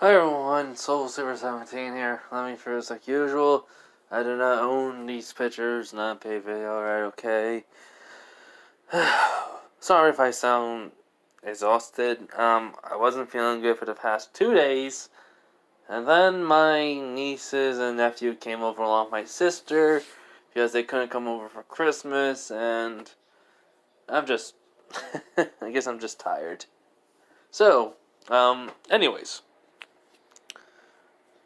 Hi everyone, Soul Super 17 here. Let me first, like usual, I do not own these pictures, not pay video, alright, okay. Sorry if I sound exhausted. I wasn't feeling good for the past 2 days. And then my nieces and nephew came over along with my sister because they couldn't come over for Christmas, and I'm just, I guess I'm just tired. So, anyways.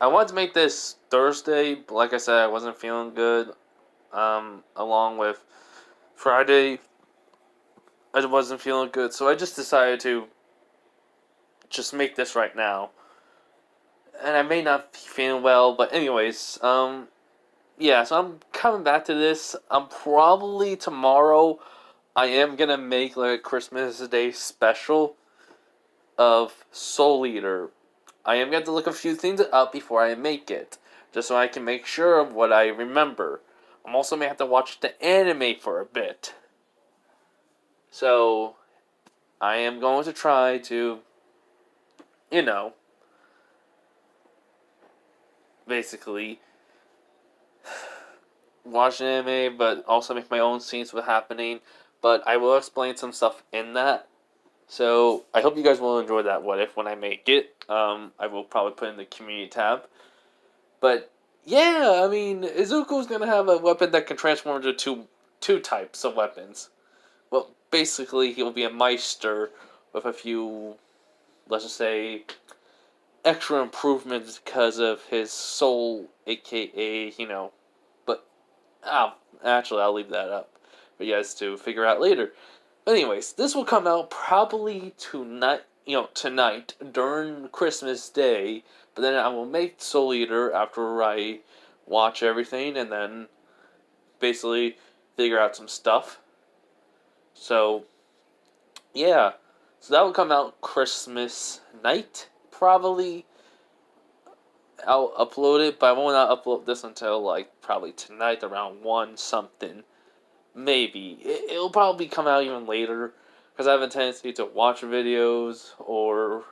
I wanted to make this Thursday, but like I said, I wasn't feeling good. Along with Friday, I wasn't feeling good, so I just decided to just make this right now. And I may not be feeling well, but anyways, yeah, so I'm coming back to this. Probably tomorrow, I am gonna make like a Christmas Day special of Soul Eater. I am going to look a few things up before I make it, just so I can make sure of what I remember. I'm also going to have to watch the anime for a bit. So, I am going to try to, you know, basically watch anime, but also make my own scenes with happening. But I will explain some stuff in that. So, I hope you guys will enjoy that what if when I make it. I will probably put in the community tab. But yeah, I mean, Izuku's gonna have a weapon that can transform into two types of weapons. Well, basically, he'll be a Meister with a few, let's just say, extra improvements because of his soul, aka, But actually, I'll leave that up for you guys to figure out later. But anyways, this will come out probably tonight during Christmas Day. But then I will make Soul Eater after I watch everything and then basically figure out some stuff. So yeah, so that will come out Christmas night probably. I'll upload it, but I will not upload this until like probably tonight around 1 something. Maybe. It'll probably come out even later because I have a tendency to watch videos or,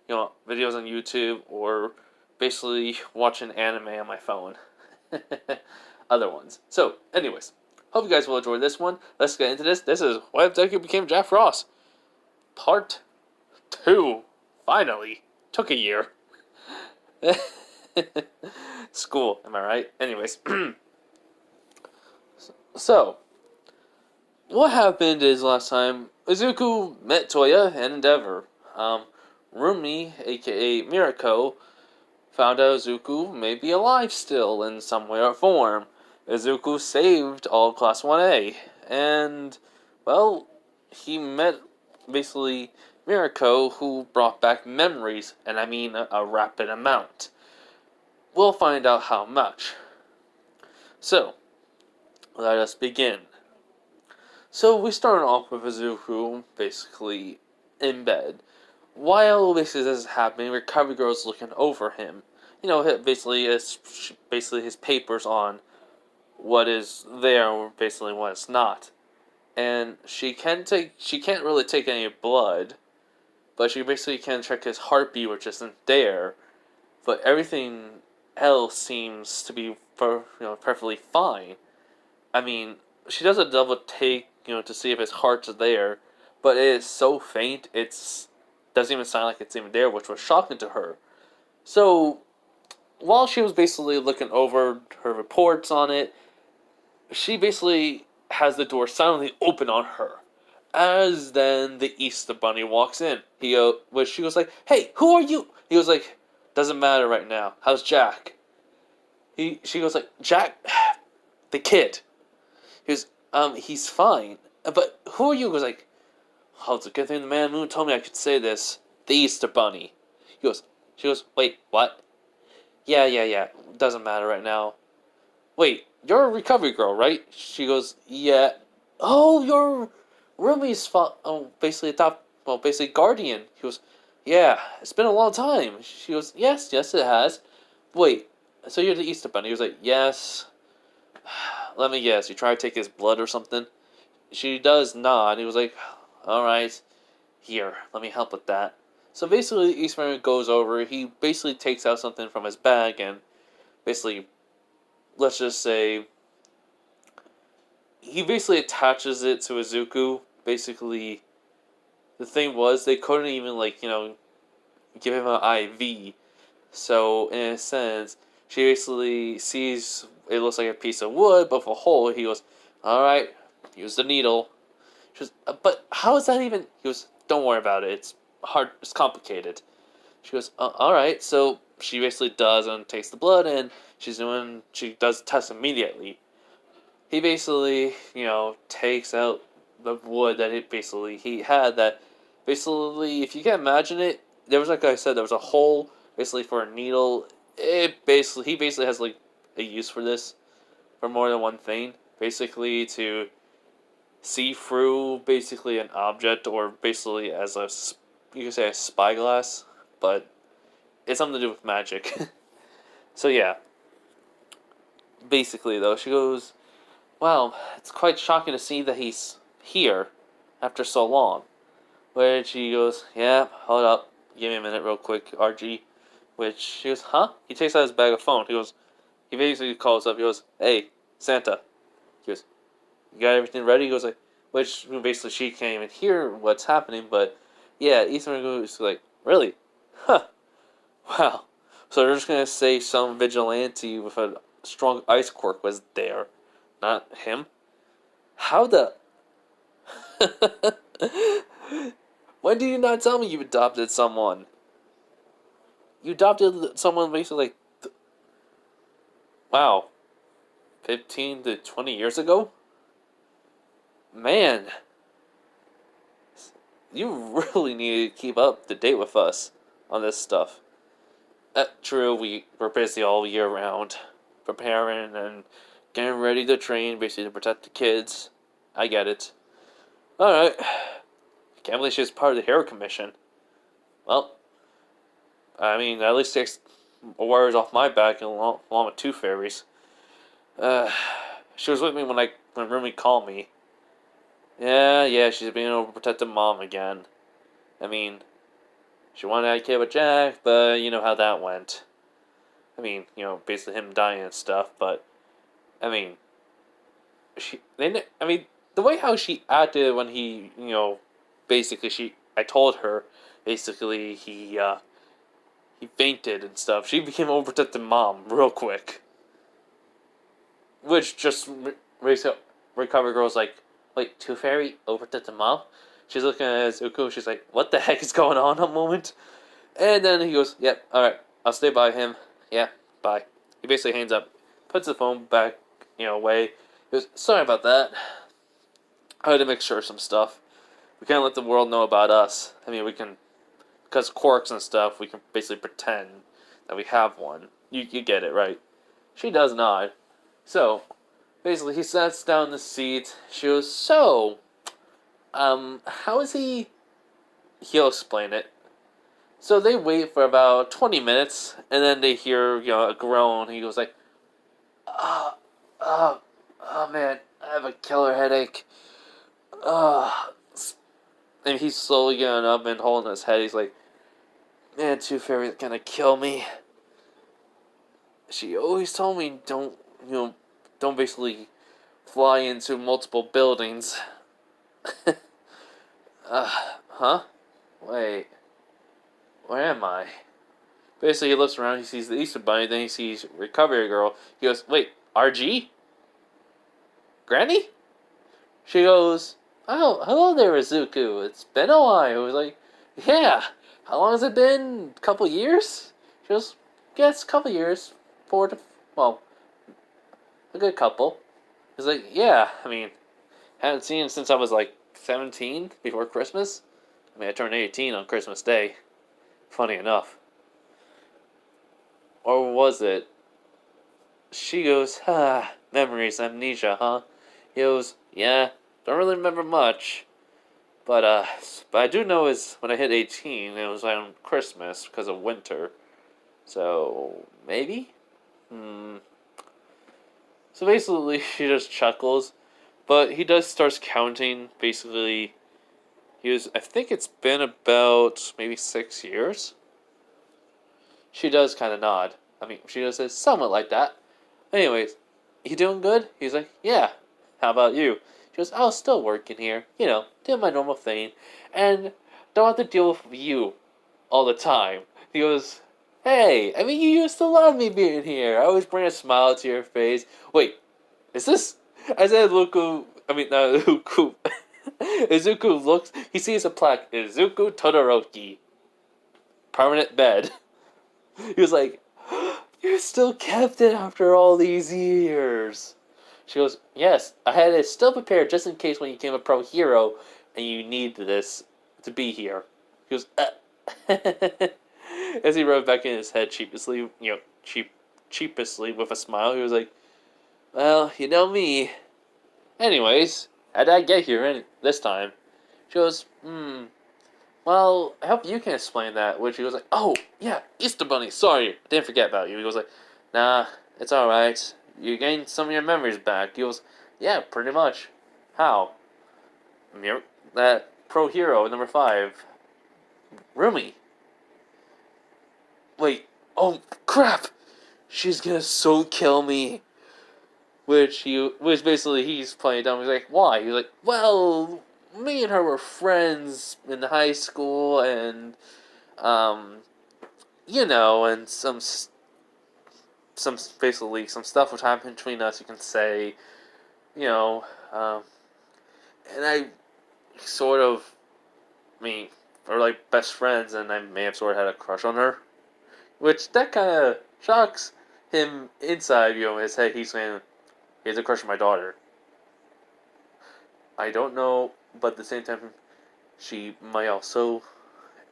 videos on YouTube or basically watch an anime on my phone. Other ones. So, anyways, hope you guys will enjoy this one. Let's get into this. This is What If Deku Became Jack Frost, Part 2. Finally. Took a year. School, am I right? Anyways. So, what happened is last time Izuku met Toya and Endeavor. Rumi, aka Mirako, found out Izuku may be alive still in some way or form. Izuku saved all of Class 1A, and, well, he met basically Mirako, who brought back memories, and I mean a rapid amount. We'll find out how much. So, let us begin. So we start off with Izuku basically in bed. While basically this is happening, Recovery Girl's looking over him. Basically his papers on what is there and basically what is not. And she can't really take any blood, but she basically can check his heartbeat, which isn't there. But everything else seems to be perfectly fine. I mean, she does a double take, to see if his heart's there, but it is so faint, it's doesn't even sound like it's even there, which was shocking to her. So, while she was basically looking over her reports on it, she basically has the door silently open on her. As then the Easter Bunny walks in. She was like, "Hey, who are you?" He was like, "Doesn't matter right now. How's Jack?" She goes like, "Jack, the kid." He goes, he's fine. But who are you? He goes like, "Oh, it's a good thing the man Moon told me I could say this. The Easter Bunny." She goes, "Wait, what?" Yeah. Doesn't matter right now. "Wait, you're a recovery girl, right?" She goes, "Yeah." "Oh, you're Rumi's basically guardian." He goes, "Yeah, it's been a long time." She goes, yes, it has." "Wait, so you're the Easter Bunny?" He was like, "Yes." "Let me guess, you try to take his blood or something?" She does nod. He was like, "Alright, here, let me help with that." So basically, Eastman goes over. He basically takes out something from his bag and basically, let's just say, he basically attaches it to Izuku. Basically, the thing was they couldn't even give him an IV. So in a sense, she basically sees it looks like a piece of wood, but for a hole, he goes, "All right, use the needle." She goes, "But how is that even?" He goes, "Don't worry about it. It's hard. It's complicated." She goes, "All right." So she basically does and takes the blood, and she does the test immediately. He basically, takes out the wood that he had that basically, if you can imagine it, there was, like I said, there was a hole basically for a needle. He basically has like a use for this for more than one thing. Basically to see through basically an object, or basically as you could say a spyglass, but it's something to do with magic. So yeah, basically though, she goes, "Wow, it's quite shocking to see that he's here after so long." Where she goes, "Yeah, hold up. Give me a minute real quick, RG." Which she goes, "Huh?" He takes out his bag of phone. He basically calls up. He goes, "Hey, Santa." He goes, "You got everything ready?" He goes like, which basically she can't even hear what's happening, but yeah, Ethan goes like, "Really? Huh. Wow." So they're just gonna say some vigilante with a strong ice quirk was there, not him. How the? When did you not tell me you adopted someone? You adopted someone basically wow, 15 to 20 years ago? Man, you really need to keep up to date with us on this stuff. True, we're busy all year round, preparing and getting ready to train, basically to protect the kids. I get it. Alright. Can't believe she's part of the Hero Commission. Well, I mean, at least takes warriors off my back along with two fairies. Uh, she was with me when Rumi called me. Yeah, she's being overprotective mom again. I mean, she wanted to have a kid with Jack, but you know how that went. I mean, basically him dying and stuff, but, I mean, the way how she acted when basically I told her, basically he fainted and stuff. She became overprotective mom real quick. Which just recovered girl's like, "Wait, Two Fairy overprotective mom?" She's looking at Zuko. She's like, "What the heck is going on?" A moment, and then he goes, "Yep, all right, I'll stay by him. Yeah, bye." He basically hangs up, puts the phone back, away. He goes, "Sorry about that. I had to make sure of some stuff. We can't let the world know about us. I mean, we can, because quirks and stuff. We can basically pretend that we have one. You get it, right?" She does not. So basically, he sits down in the seat. She goes, "So, how is he?" He'll explain it. So they wait for about 20 minutes, and then they hear, a groan. He goes like, "Ah, oh man, I have a killer headache." Uh, and he's slowly getting up and holding his head. He's like, "Man, Two Fairy's gonna kill me. She always told me don't basically fly into multiple buildings." Huh? Wait, where am I? Basically, he looks around, he sees the Easter Bunny, then he sees Recovery Girl. He goes, "Wait, RG? Granny?" She goes, "Oh, hello there, Izuku. It's been a while." I was like, "Yeah, how long has it been? A couple years?" She goes, "Yes, a couple years. Well, a good couple." He's like, "Yeah, I mean, haven't seen him since I was like 17, before Christmas. I mean, I turned 18 on Christmas Day. Funny enough. Or was it?" She goes, "Memories, amnesia, huh?" He goes, "Yeah, don't really remember much. But I do know is when I hit 18, it was on Christmas because of winter. So, maybe? Hmm." So basically, she just chuckles. But he does starts counting, basically. I think it's been about maybe 6 years. She does kind of nod. I mean, she does say somewhat like that. Anyways, you doing good? He's like, yeah. How about you? She goes, I was still working here. Doing my normal thing. And don't have to deal with you all the time. He goes, hey, I mean, you used to love me being here. I always bring a smile to your face. Wait, is this? I said, Luku. I mean, Luku. Izuku looks. He sees a plaque. Izuku Todoroki. Permanent bed. He was like, you still kept it after all these years. She goes, yes, I had it still prepared just in case when you became a pro hero and you need this to be here. He goes, As he rubbed back in his head sheepishly, cheapishly with a smile, he was like, well, you know me. Anyways, how'd I get here this time? She goes, well, I hope you can explain that. Which he was like, oh, yeah, Easter Bunny, sorry, I didn't forget about you. He goes like, nah, it's alright. You gained some of your memories back. He goes, yeah, pretty much. How? That pro hero, number 5. Rumi. Wait, oh, crap! She's gonna so kill me. Which basically he's playing dumb. He's like, why? He's like, well, me and her were friends in high school, and and some basically some stuff which happened between us. You can say, you know, um, and I sort of, I mean, are like best friends, and I may have sort of had a crush on her, which that kind of shocks him inside. In his head, he's saying he has a crush on my daughter. I don't know, but at the same time, she might also.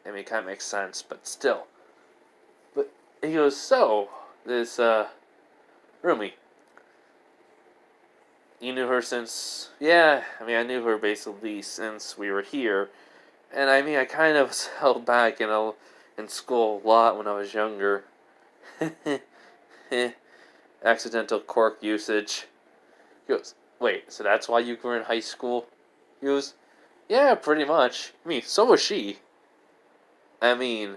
I mean, it kind of makes sense, but still. But he goes, so this Rumi, you knew her since? Yeah, I mean, I knew her basically since we were here, and I mean, I kind of was held back in school a lot when I was younger. Accidental quirk usage. He goes, wait, so that's why you were in high school? He goes, yeah, pretty much. I mean, so was she. I mean,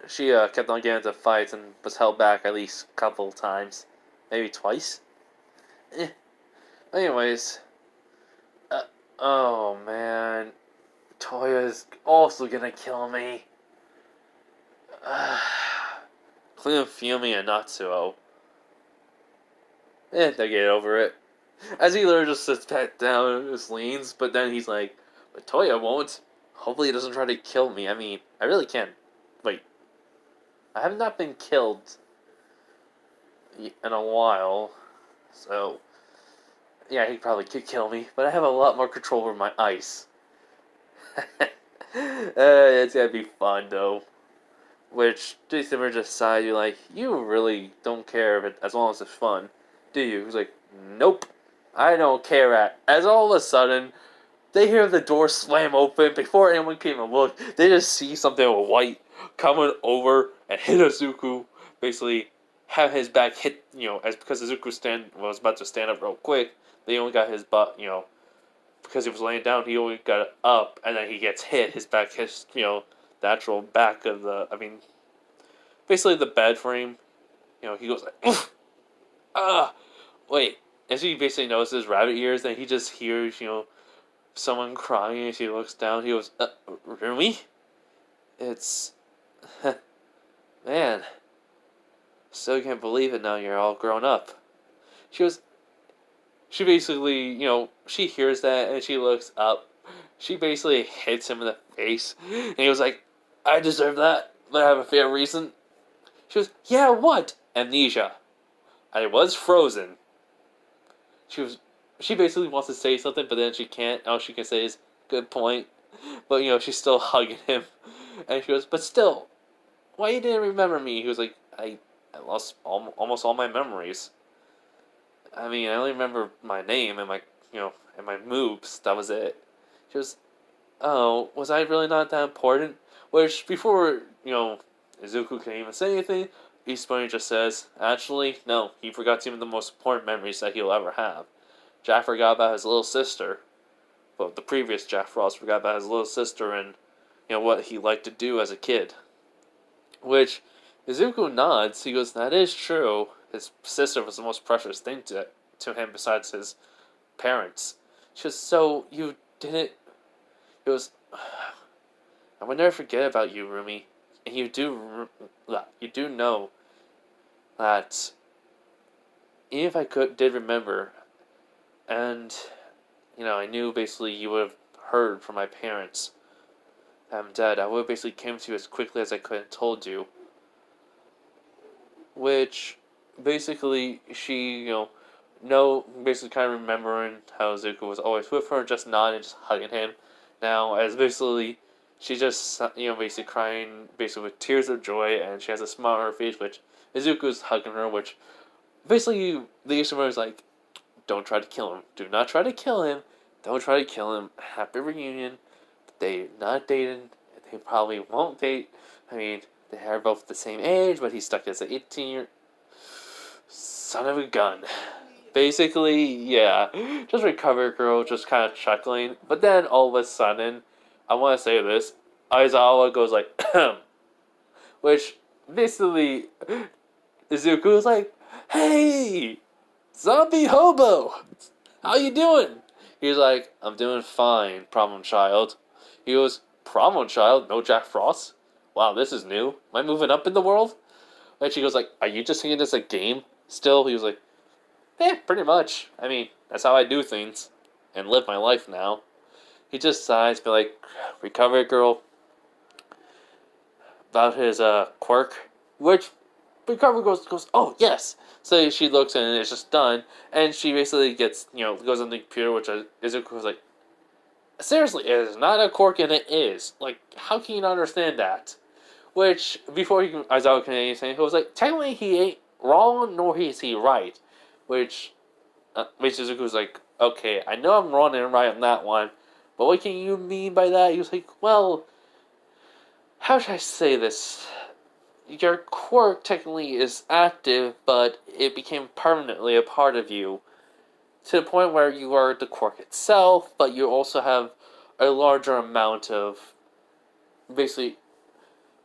she kept on getting into fights and was held back at least a couple times. Maybe twice? Eh. Anyways. Oh, man. Toya's also gonna kill me. Clean Fumi and Natsuo. They get over it. As he literally just sits back down and just leans, but then he's like, but Toya won't. Hopefully he doesn't try to kill me. I mean, I really can't. Wait. I have not been killed in a while, so yeah, he probably could kill me, but I have a lot more control over my ice. It's gonna be fun though. Which Jason just sighed. You're like, you really don't care if as long as it's fun, do you? He's like, nope, I don't care. As all of a sudden, they hear the door slam open before anyone came and looked. They just see something white coming over and hit Izuku. Basically, have his back hit. As because Izuku was about to stand up real quick. They only got his butt. Because he was laying down, he only got it up, and then he gets hit. His back hits. The actual back of the. I mean, basically the bed frame. He goes like, oof, wait. As he basically notices rabbit ears, then he just hears someone crying. As he looks down, he goes, Rumi? It's, man, still can't believe it now. You're all grown up. She goes. She basically, she hears that and she looks up. She basically hits him in the face, and he was like, I deserve that, but I have a fair reason. She goes, yeah, what? Amnesia. I was frozen. She basically wants to say something, but then she can't. All she can say is, good point. But, she's still hugging him. And she goes, but still, why you didn't remember me? He was like, I lost almost all my memories. I mean, I only remember my name and and my moves. That was it. She goes, oh, was I really not that important? Which, before, Izuku can even say anything, East Bunny just says, actually, no, he forgot some of the most important memories that he'll ever have. Jack forgot about his little sister. well, the previous Jack Frost forgot about his little sister and what he liked to do as a kid. Which Izuku nods. He goes, "That is true. His sister was the most precious thing to him besides his parents." She goes, "So you didn't?" He goes, "I will never forget about you, Rumi, and you do know that even if I did remember, and I knew basically you would have heard from my parents that I'm dead, I would have basically came to you as quickly as I could and told you." Which basically she, basically kind of remembering how Zuko was always with her, just nodding, just hugging him. Now, as basically she just, basically crying, basically with tears of joy, and she has a smile on her face, which Izuku's hugging her, which basically the Ishimura is like, "Don't try to kill him. Do not try to kill him. Don't try to kill him. Happy reunion. They're not dating. They probably won't date. I mean, they are both the same age, but he's stuck as an 18-year son of a gun." Basically, yeah. Just Recover Girl, just kind of chuckling. But then, all of a sudden, I want to say this, Aizawa goes like, which, basically, Izuku's like, "Hey! Zombie hobo! How you doing?" He's like, "I'm doing fine, problem child." He goes, "Problem child? No Jack Frost? Wow, this is new. Am I moving up in the world?" And she goes like, "Are you just thinking this a game still?" He was like, pretty much. I mean, that's how I do things and live my life now." He just sighs, be like, "Recover Girl," about his quirk, which Recover goes, "Oh yes." So she looks and it's just done, and she basically gets goes on the computer, which Izuku was like, "Seriously, it is not a quirk, and it is like, how can you not understand that?" Which before Aizawa can anything, he was like, "Technically he ain't wrong, nor is he right," which Izuku was like, "Okay, I know I'm wrong and right on that one, but what can you mean by that?" He was like, "Well, how should I say this? Your quirk technically is active, but it became permanently a part of you, to the point where you are the quirk itself, but you also have a larger amount of, basically,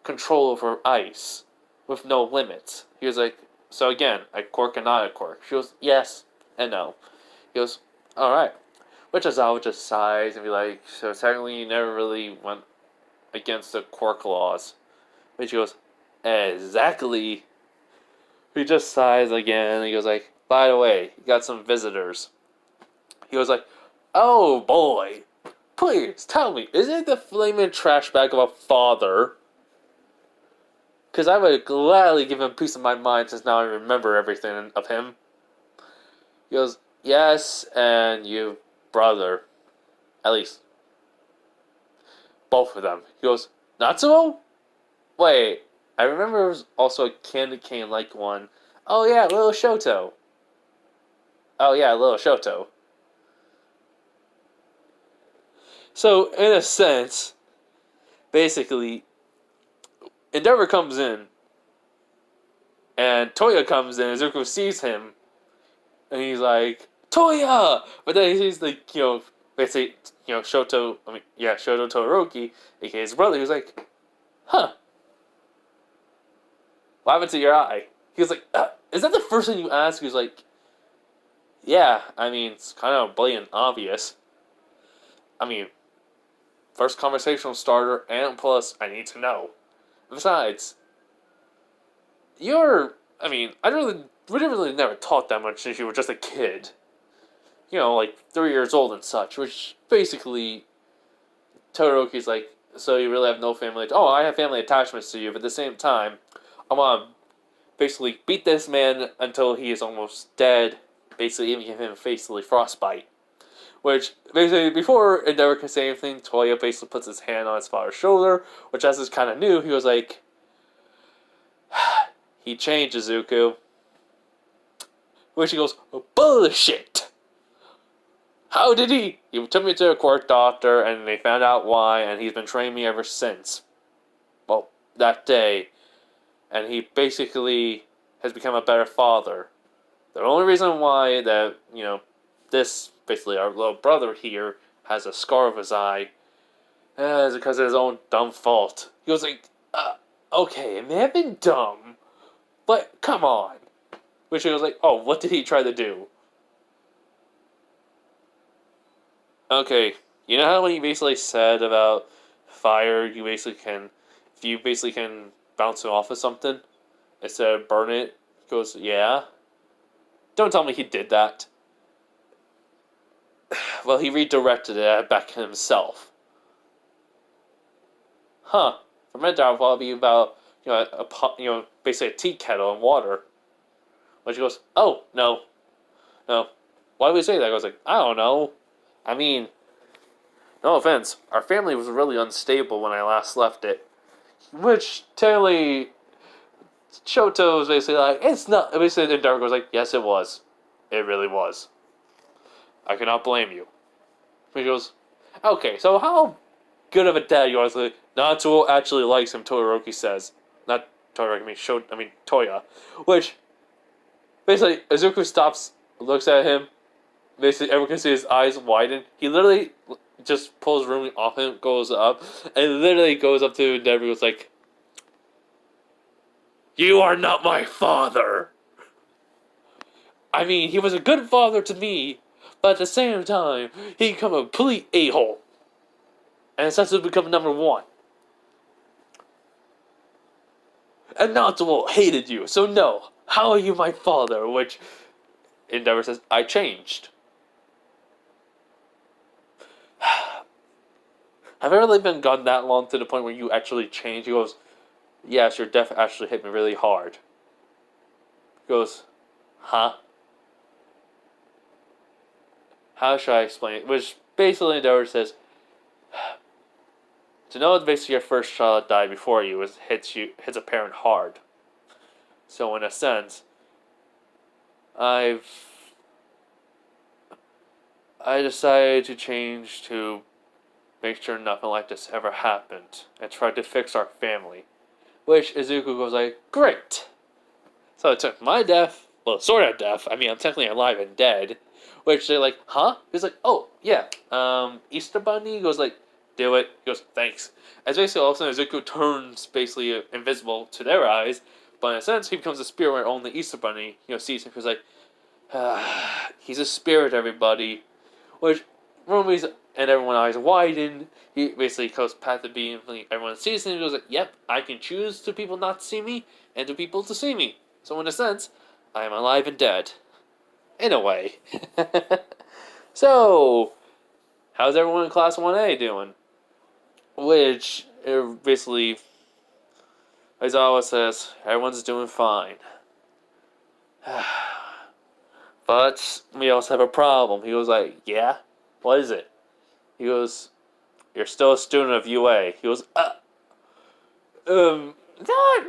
control over ice, with no limits." He was like, "So again, a quirk and not a quirk?" She goes, "Yes and no." He goes, "Alright." Which Azawa just sighs and be like, "So technically you never really went against the quirk laws." Which he goes, "Exactly." He just sighs again and he goes like, "By the way, you got some visitors." He goes like, "Oh boy, please tell me, is it the flaming trash bag of a father? Because I would gladly give him a piece of my mind since now I remember everything of him." He goes, "Yes, and you brother. At least both of them." He goes, "Natsuo? Wait, I remember there was also a candy cane like one. Oh yeah, little Shoto. Oh yeah, little Shoto." So, in a sense, basically, Endeavor comes in, and Toya comes in, and Zuko sees him, and he's like, "Toya!" But then he sees, like, basically, Shoto, Shoto Todoroki, aka his brother, who's like, "Huh, what happened to your eye?" He was like, "Is that the first thing you ask?" He was like, "Yeah, I mean, it's kind of blatant obvious. I mean, first conversational starter, and plus, I need to know. Besides, we didn't really never talk that much since you were just a kid. Like 3 years old and such," which basically, Todoroki's like, "So you really have no family?" "Oh, I have family attachments to you, but at the same time, I want to basically beat this man until he is almost dead, basically even give him basically frostbite." Which, basically, before Endeavor can say anything, Toya basically puts his hand on his father's shoulder, which as is kind of new, he was like, "He changed, Izuku." Which he goes, "Bullshit! How did he?" "He took me to a court doctor, and they found out why, and he's been training me ever since. Well, that day. And he basically has become a better father. The only reason why that, this, basically our little brother here, has a scar over his eye. It's because of his own dumb fault. He goes like, okay, it may have been dumb, but come on. Which he was like, oh, what did he try to do? Okay, you know how when you basically said about fire, you basically can, if you basically can bounce it off of something instead of burn it? He goes, yeah. Don't tell me he did that. Well, he redirected it back to himself. Huh. For me, that would probably be about, basically a tea kettle and water. But she goes, oh, no. No. Why do we say that? I goes like, I don't know. I mean, no offense, our family was really unstable when I last left it. Which, technically, Shoto was basically like, it's not. Basically, and Dark was like, yes, it was. It really was. I cannot blame you. He goes, okay, so how good of a dad you are? Like, Natsuo actually likes him, Todoroki says. Not Todoroki, I mean Toya. Which, basically, Izuku stops, looks at him. Basically, everyone can see his eyes widen. He literally just pulls Rumi off him, goes up, and literally goes up to Endeavor and goes like, you are not my father! I mean, he was a good father to me, but at the same time, he became a complete a-hole. And essentially become number one. And Natsuo hated you, so no. How are you my father? Which Endeavor says, I changed. Have I really been gone that long to the point where you actually changed? He goes, yes, your death actually hit me really hard. He goes, huh? How should I explain it? Which basically Endeavor says, to know that basically your first child died before you hits a parent hard. So in a sense, I decided to change to make sure nothing like this ever happened and try to fix our family. Which Izuku goes like, great! So it took my death, well, sort of death, I mean, I'm technically alive and dead. Which they're like, huh? He's like, oh, yeah, Easter Bunny? He goes like, do it. He goes, thanks. As basically all of a sudden Izuku turns basically invisible to their eyes, but in a sense he becomes a spirit where only Easter Bunny, sees him. He's like, he's a spirit, everybody. Which Rumi's and everyone's eyes widen. He basically goes past the beam, everyone sees him. He goes like, yep, I can choose to people not to see me and to people to see me. So in a sense, I am alive and dead. In a way. So, how's everyone in Class 1A doing? Which, basically, Aizawa says, everyone's doing fine. But, we also have a problem. He goes like, yeah? What is it? He goes, you're still a student of UA. He goes, not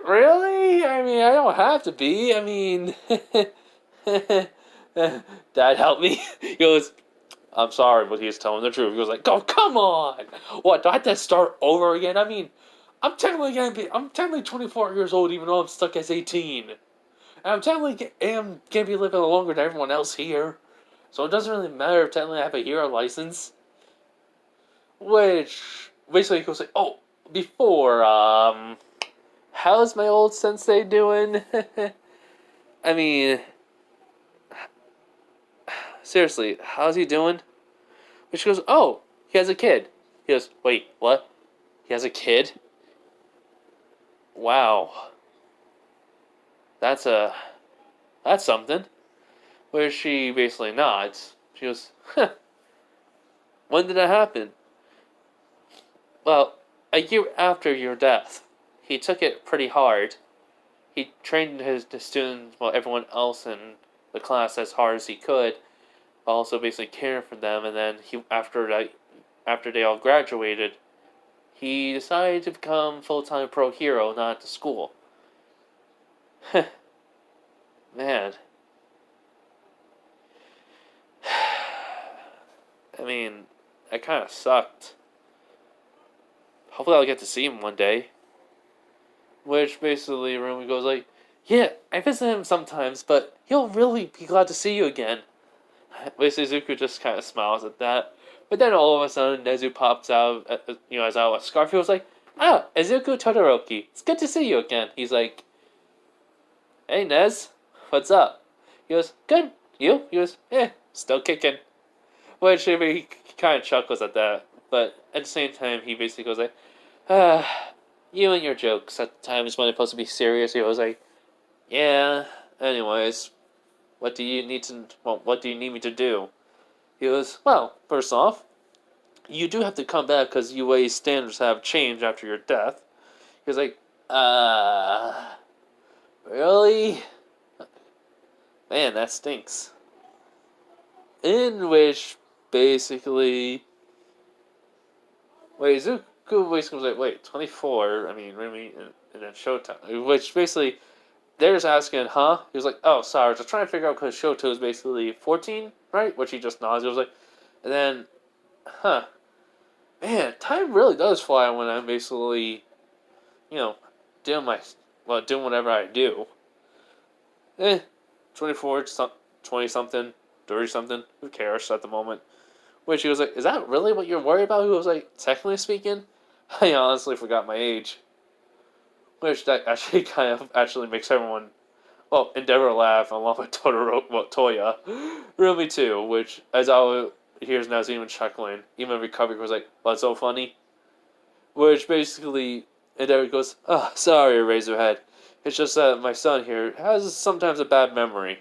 really. I mean, I don't have to be. I mean, Dad, help me. He goes, I'm sorry, but he's telling the truth. He goes like, oh, come on. What, do I have to start over again? I mean, I'm technically 24 years old even though I'm stuck as 18. And I'm technically gonna be living longer than everyone else here. So it doesn't really matter if technically I have a hero license. Which, basically he goes like, oh, before, how's my old sensei doing? I mean, seriously, how's he doing? And she goes, oh, he has a kid. He goes, wait, what? He has a kid? Wow. That's something. Where she basically nods. She goes, huh. When did that happen? Well, a year after your death. He took it pretty hard. He trained the students, well, everyone else in the class as hard as he could. Also basically caring for them, and then after they all graduated, he decided to become full-time pro hero, not to school. Man. I mean, that kind of sucked. Hopefully I'll get to see him one day. Which basically Rumi goes like, yeah, I visit him sometimes, but he'll really be glad to see you again. basically Zuko just kind of smiles at that. But then all of a sudden, Nezu pops out, as out with Scarf. He was like, "Ah, Izuku Todoroki, it's good to see you again." He's like, "Hey, Nez, what's up?" He goes, "Good. You?" He goes, still kicking." Which, I mean, he kind of chuckles at that. But at the same time, he basically goes like, you and your jokes at times when it's supposed to be serious. He was like, "Yeah, anyways, what do you need me to do?" He goes, "Well, first off, you do have to come back because UA's standards have changed after your death." He was like, really? Man, that stinks. In which, basically, Zuko basically was like, wait, 24? I mean, Remy and then Showtime. Which, basically, they're just asking, huh? He was like, oh, sorry, just trying to figure out because Shoto is basically 14, right? Which he just nods. He was like, and then, huh. Man, time really does fly when I'm basically, you know, doing doing whatever I do. 24, 20 something, 30 something, who cares at the moment? Which he was like, is that really what you're worried about? He was like, technically speaking, I honestly forgot my age. Which that actually kind of actually makes everyone, Endeavor laugh along with Toya. Rumi too, which as I hears now even chuckling, even Recovery was like, what's so funny? Which basically Endeavor goes, oh, sorry, Razorhead. It's just that my son here has sometimes a bad memory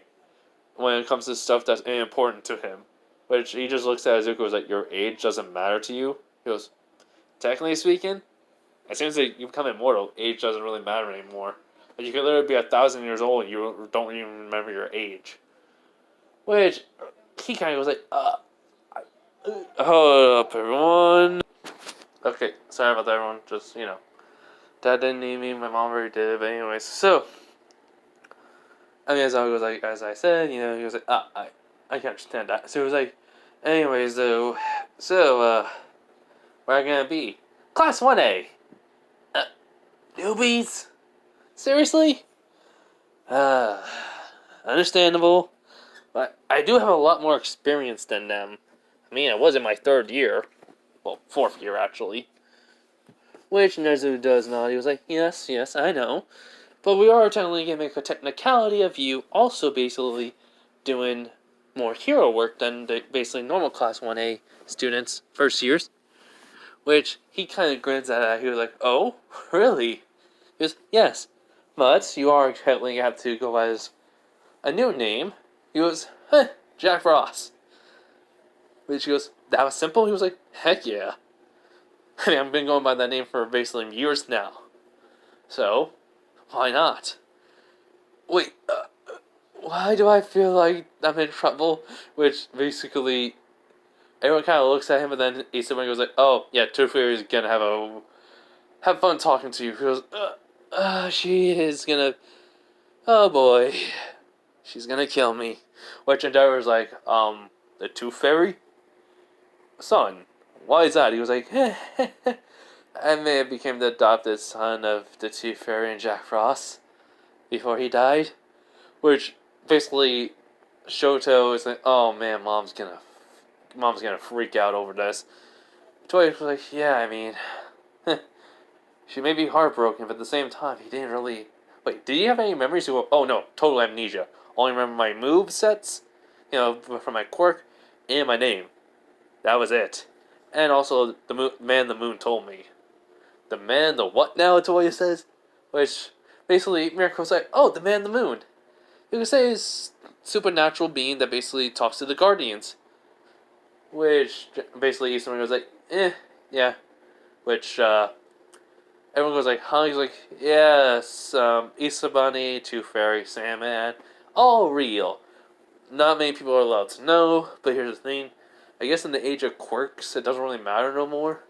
when it comes to stuff that's important to him. Which he just looks at Izuku and was like, your age doesn't matter to you? He goes, technically speaking, as soon as you become immortal, age doesn't really matter anymore. Like you could literally be 1,000 years old and you don't even remember your age. Which, he kind of goes like, hold up, everyone. Okay, sorry about that, everyone. Just, Dad didn't need me, my mom already did it, but anyways. So, I mean, as I said, he was like, I can understand that. So he was like, anyways, though, so, where are gonna be? Class 1A! Newbies? Seriously? Understandable. But I do have a lot more experience than them. I mean, I was in my 3rd year. Well, 4th year, actually. Which Nezu does not. He was like, yes, I know. But we are technically going to make a technicality of you also basically doing more hero work than the basically normal Class 1A students, 1st years. Which he kind of grins at that. He was like, oh, really? He goes, yes. But you are technically going to have to go as a new name. He goes, Jack Ross. Which he goes, that was simple? He was like, heck yeah. I mean, I've been going by that name for basically years now. So, why not? Wait, why do I feel like I'm in trouble? Which basically, everyone kind of looks at him and then someone goes like, oh, yeah, Tooth Fairy is gonna have fun talking to you. He goes, she is gonna, oh boy, she's gonna kill me. Which Endeavor's like, the Tooth Fairy? Son, why is that? He was like, I may have became the adopted son of the Tooth Fairy and Jack Frost before he died. Which basically Shoto is like, oh man, mom's gonna freak out over this. Toy was like, yeah, I mean, she may be heartbroken, but at the same time, he didn't really. Wait, did he have any memories? Oh no, total amnesia. Only remember my move sets, from my quirk, and my name. That was it. And also, the moon told me. The man, the what now, Toya says? Which, basically, Miracle's like, oh, the man, the moon. You could say is supernatural being that basically talks to the Guardians. Which, basically, someone goes like, yeah. Which, everyone goes like, huh? He's like, yes, Isabani, Tooth Fairy, Sandman, all real. Not many people are allowed to know, but here's the thing. I guess in the age of quirks, it doesn't really matter no more.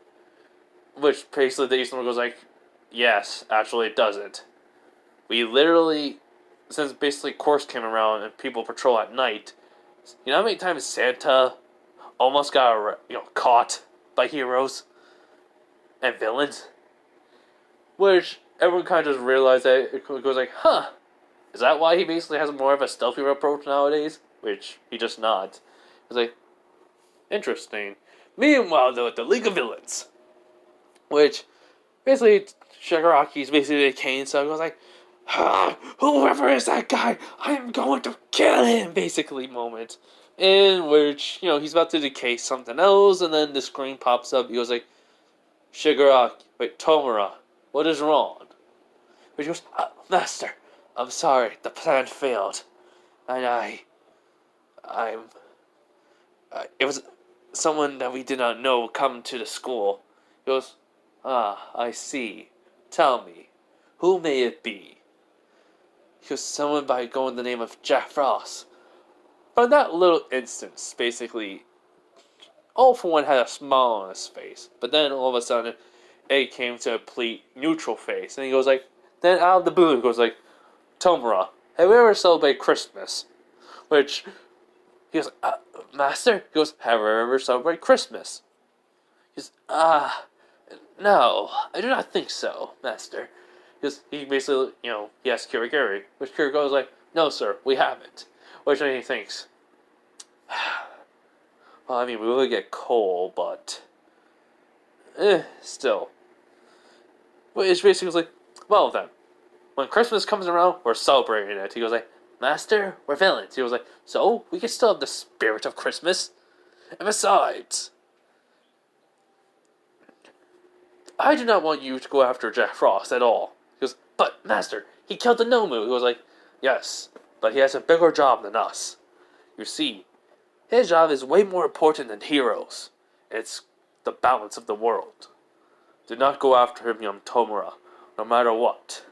Which basically the Eastern goes like, yes, actually it doesn't. We literally, since basically quirks came around and people patrol at night, you know how many times Santa almost got caught by heroes and villains? Which everyone kind of just realized that it goes like, huh, is that why he basically has more of a stealthy approach nowadays? Which he just nods. was like, interesting. Meanwhile, though, at the League of Villains, which basically Shigaraki's basically a cane, so he was like, whoever is that guy, I am going to kill him, basically moment. In which, he's about to decay something else, and then the screen pops up, he goes like, Tomura, what is wrong? But he goes, Master, I'm sorry, the plan failed. And it was someone that we did not know come to the school. He goes, I see. Tell me, who may it be? He goes, someone by going the name of Jack Frost. But in that little instance, basically, all for one had a smile on his face. But then all of a sudden, it came to a complete neutral face. And he goes like, then out of the blue, he goes like, Tomura, have we ever celebrated Christmas? Which, he goes, Master? He goes, have we ever celebrated Christmas? He goes, no, I do not think so, Master. Because he basically, he asked Kirigiri. Which Kirigiri goes like, no, sir, we haven't. Which he thinks, well, I mean, we would get coal, but still. Which basically was like, well then, when Christmas comes around, we're celebrating it. He goes like, Master, we're villains. He was like, so we can still have the spirit of Christmas. And besides, I do not want you to go after Jack Frost at all. He goes, but Master, he killed the Nomu. He was like, yes, but he has a bigger job than us. You see, his job is way more important than heroes. It's the balance of the world. Do not go after him, young Tomura, no matter what.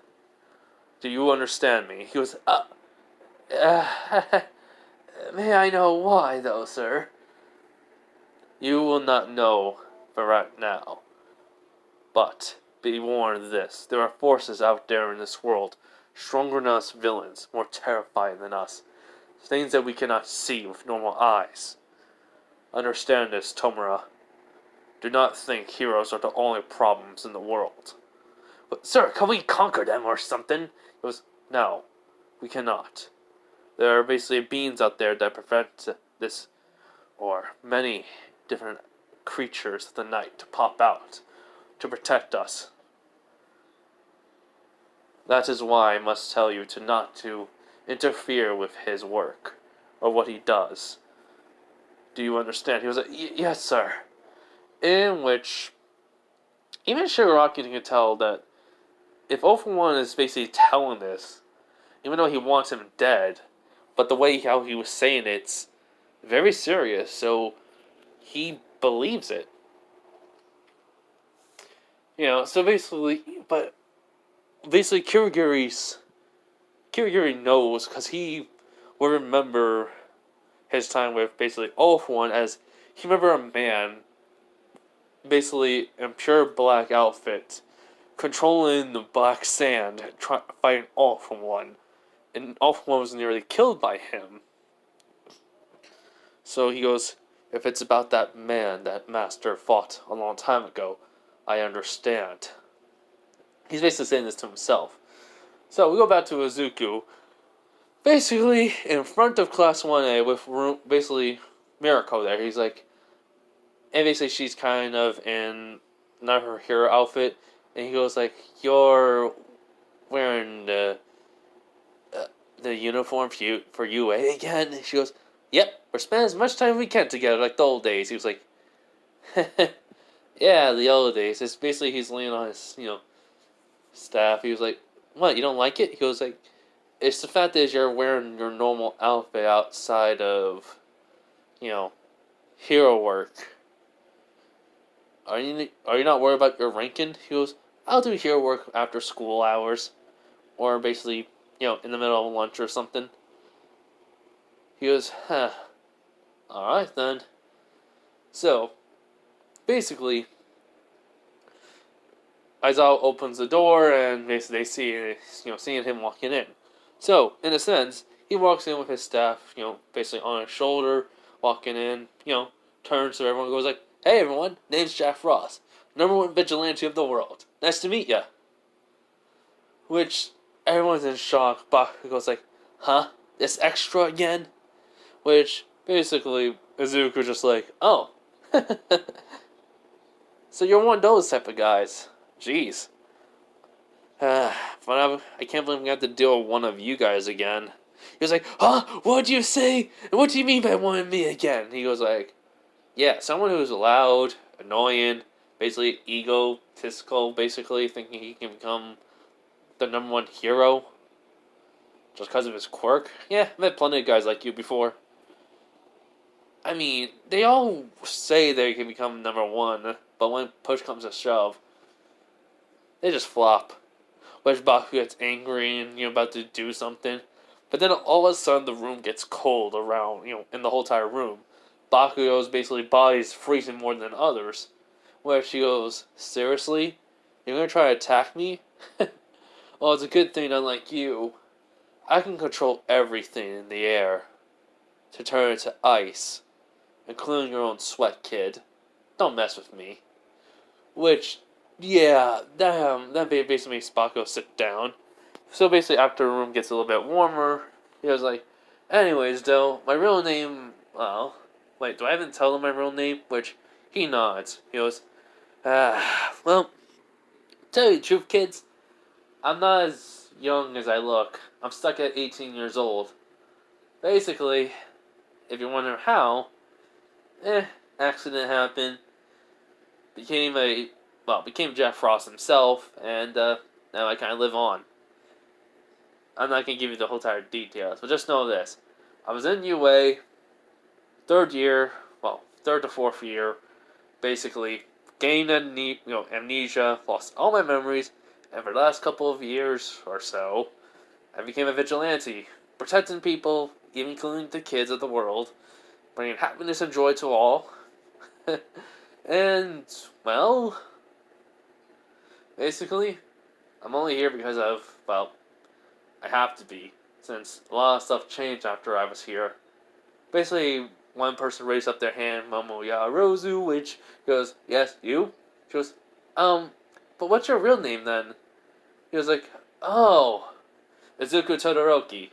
Do you understand me? He goes, may I know why, though, sir? You will not know for right now. But be warned of this. There are forces out there in this world, stronger than us villains, more terrifying than us. Things that we cannot see with normal eyes. Understand this, Tomura. Do not think heroes are the only problems in the world. But, sir, can we conquer them or something? It was, no, we cannot. There are basically beings out there that prevent this, or many different creatures of the night to pop out, to protect us. That is why I must tell you not to interfere with his work, or what he does. Do you understand? He was like, yes, sir. In which, even Shigaraki can tell that if 0 for 1 is basically telling this, even though he wants him dead, but the way how he was saying it's very serious, so he believes it. So basically, Kirigiri knows, because he will remember his time with basically 0 for 1 as he remember a man basically in pure black outfit controlling the black sand fighting 0 for 1, and 0 for 1 was nearly killed by him. So he goes, if it's about that man that Master fought a long time ago, I understand. He's basically saying this to himself. So we go back to Izuku. Basically, in front of Class 1A with basically Mirako there. He's like, and basically she's kind of in not her hero outfit. And he goes like, you're wearing the uniform for UA again? And she goes, yep, we're spending as much time as we can together like the old days. He was like, yeah, the old days. It's basically he's leaning on his, staff. He was like, what, you don't like it? He goes like, it's the fact that you're wearing your normal outfit outside of, hero work. Are you not worried about your ranking? He goes, I'll do hero work after school hours. Or basically, in the middle of lunch or something. He goes, alright then. So, basically, Aizawa opens the door and basically they see, seeing him walking in. So, in a sense, he walks in with his staff, basically on his shoulder, walking in, turns to everyone and goes like, hey everyone, name's Jack Frost, #1 vigilante of the world. Nice to meet ya. Which, everyone's in shock. Bach goes like, huh? This extra again? Which, basically, Izuku just like, oh. So you're one of those type of guys. Jeez. But I can't believe we have to deal with one of you guys again. He was like, huh? What'd you say? And what do you mean by one of me again? He goes like, yeah, someone who's loud, annoying, basically egotistical, basically thinking he can become the number one hero just because of his quirk. Yeah, I've met plenty of guys like you before. I mean, they all say they can become number one, but when push comes to shove, they just flop. Which Baku gets angry and about to do something, but then all of a sudden the room gets cold around in the whole entire room. Bakugo's basically body's freezing more than others. Where she goes, seriously, you're gonna try to attack me? Well, it's a good thing, unlike you, I can control everything in the air to turn it to ice, including your own sweat, kid. Don't mess with me. Which, yeah, that basically makes Bakugo sit down. So basically, after the room gets a little bit warmer, he was like, anyways, though, my real name, well, wait, do I even tell him my real name? Which, he nods. He goes, well, tell you the truth, kids, I'm not as young as I look. I'm stuck at 18 years old. Basically, if you're wondering how, accident happened, became Jack Frost himself, and now I kind of live on. I'm not going to give you the whole entire details, but just know this. I was in UA, third to fourth year, basically, gained amnesia, lost all my memories, and for the last couple of years or so, I became a vigilante, protecting people, even including the kids of the world, bringing happiness and joy to all. And, well, basically, I'm only here because I have to be, since a lot of stuff changed after I was here. Basically, one person raised up their hand, Momoya Rozu, which goes, yes, you? She goes, but what's your real name then? He was like, oh, Izuku Todoroki.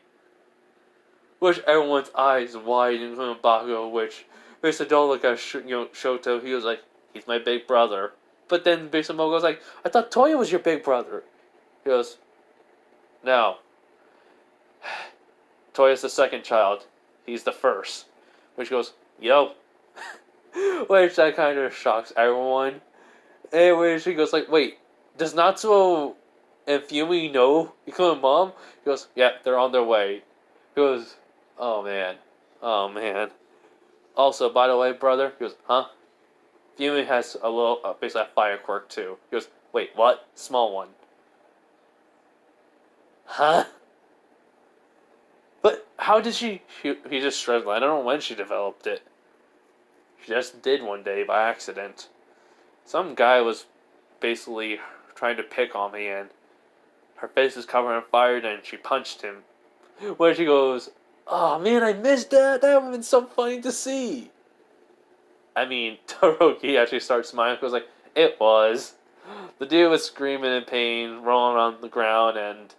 Which everyone's eyes wide, including Bakugo, which basically don't look at Shoto. He was like, he's my big brother. But then basically Momoya goes like, I thought Toya was your big brother. He goes, no. Toya's the second child. He's the first. Which goes, yo. Which that kind of shocks everyone. Anyway, she goes like, wait, does Natsuo and Fumi know becoming mom? He goes, yeah, they're on their way. He goes, oh man. Oh man. Also, by the way, brother, he goes, huh? Fumi has a little, basically a fire quirk too. He goes, wait, what? Small one. Huh? But how did he just shrugged. I don't know when she developed it. She just did one day by accident. Some guy was basically trying to pick on me, and her face is covered in fire, and she punched him. Where she goes, oh man, I missed that. That would have been so funny to see. I mean, Todoroki actually starts smiling. Goes like, it was. The dude was screaming in pain, rolling on the ground, and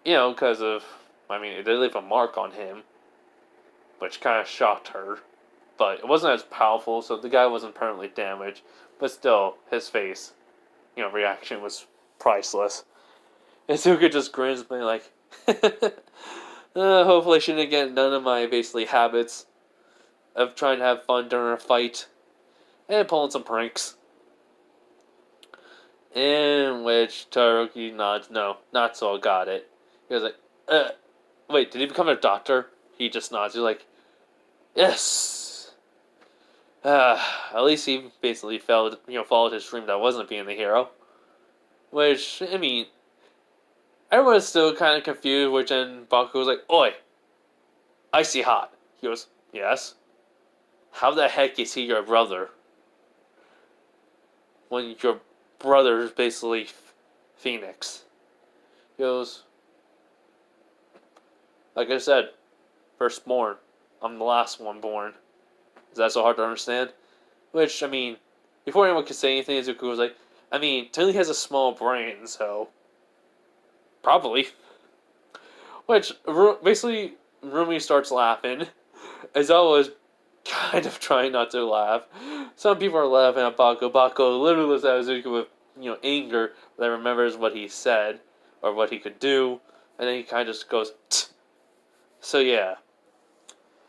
because of, it did leave a mark on him, which kind of shocked her. But it wasn't as powerful, so the guy wasn't permanently damaged. But still, his face, reaction was priceless. And Suka just grins, being like, hopefully she didn't get none of my, basically, habits of trying to have fun during a fight. And pulling some pranks. In which Todoroki nods, no, not so got it. He was like, wait, did he become a doctor? He just nods. He's like, yes. At least he basically followed his dream that wasn't being the hero. Which, everyone's still kind of confused, which then Baku was like, oi, icy hot. He goes, yes. How the heck is he your brother? When your brother's basically Phoenix. He goes, like I said, firstborn. I'm the last one born. Is that so hard to understand? Which, before anyone could say anything, Izuku was like, Tilly has a small brain, so probably. Which, basically, Rumi starts laughing. Aizawa is kind of trying not to laugh. Some people are laughing at Bako. Bako literally looks at Izuku with, anger, but then remembers what he said, or what he could do, and then he kind of just goes, Tch. So yeah.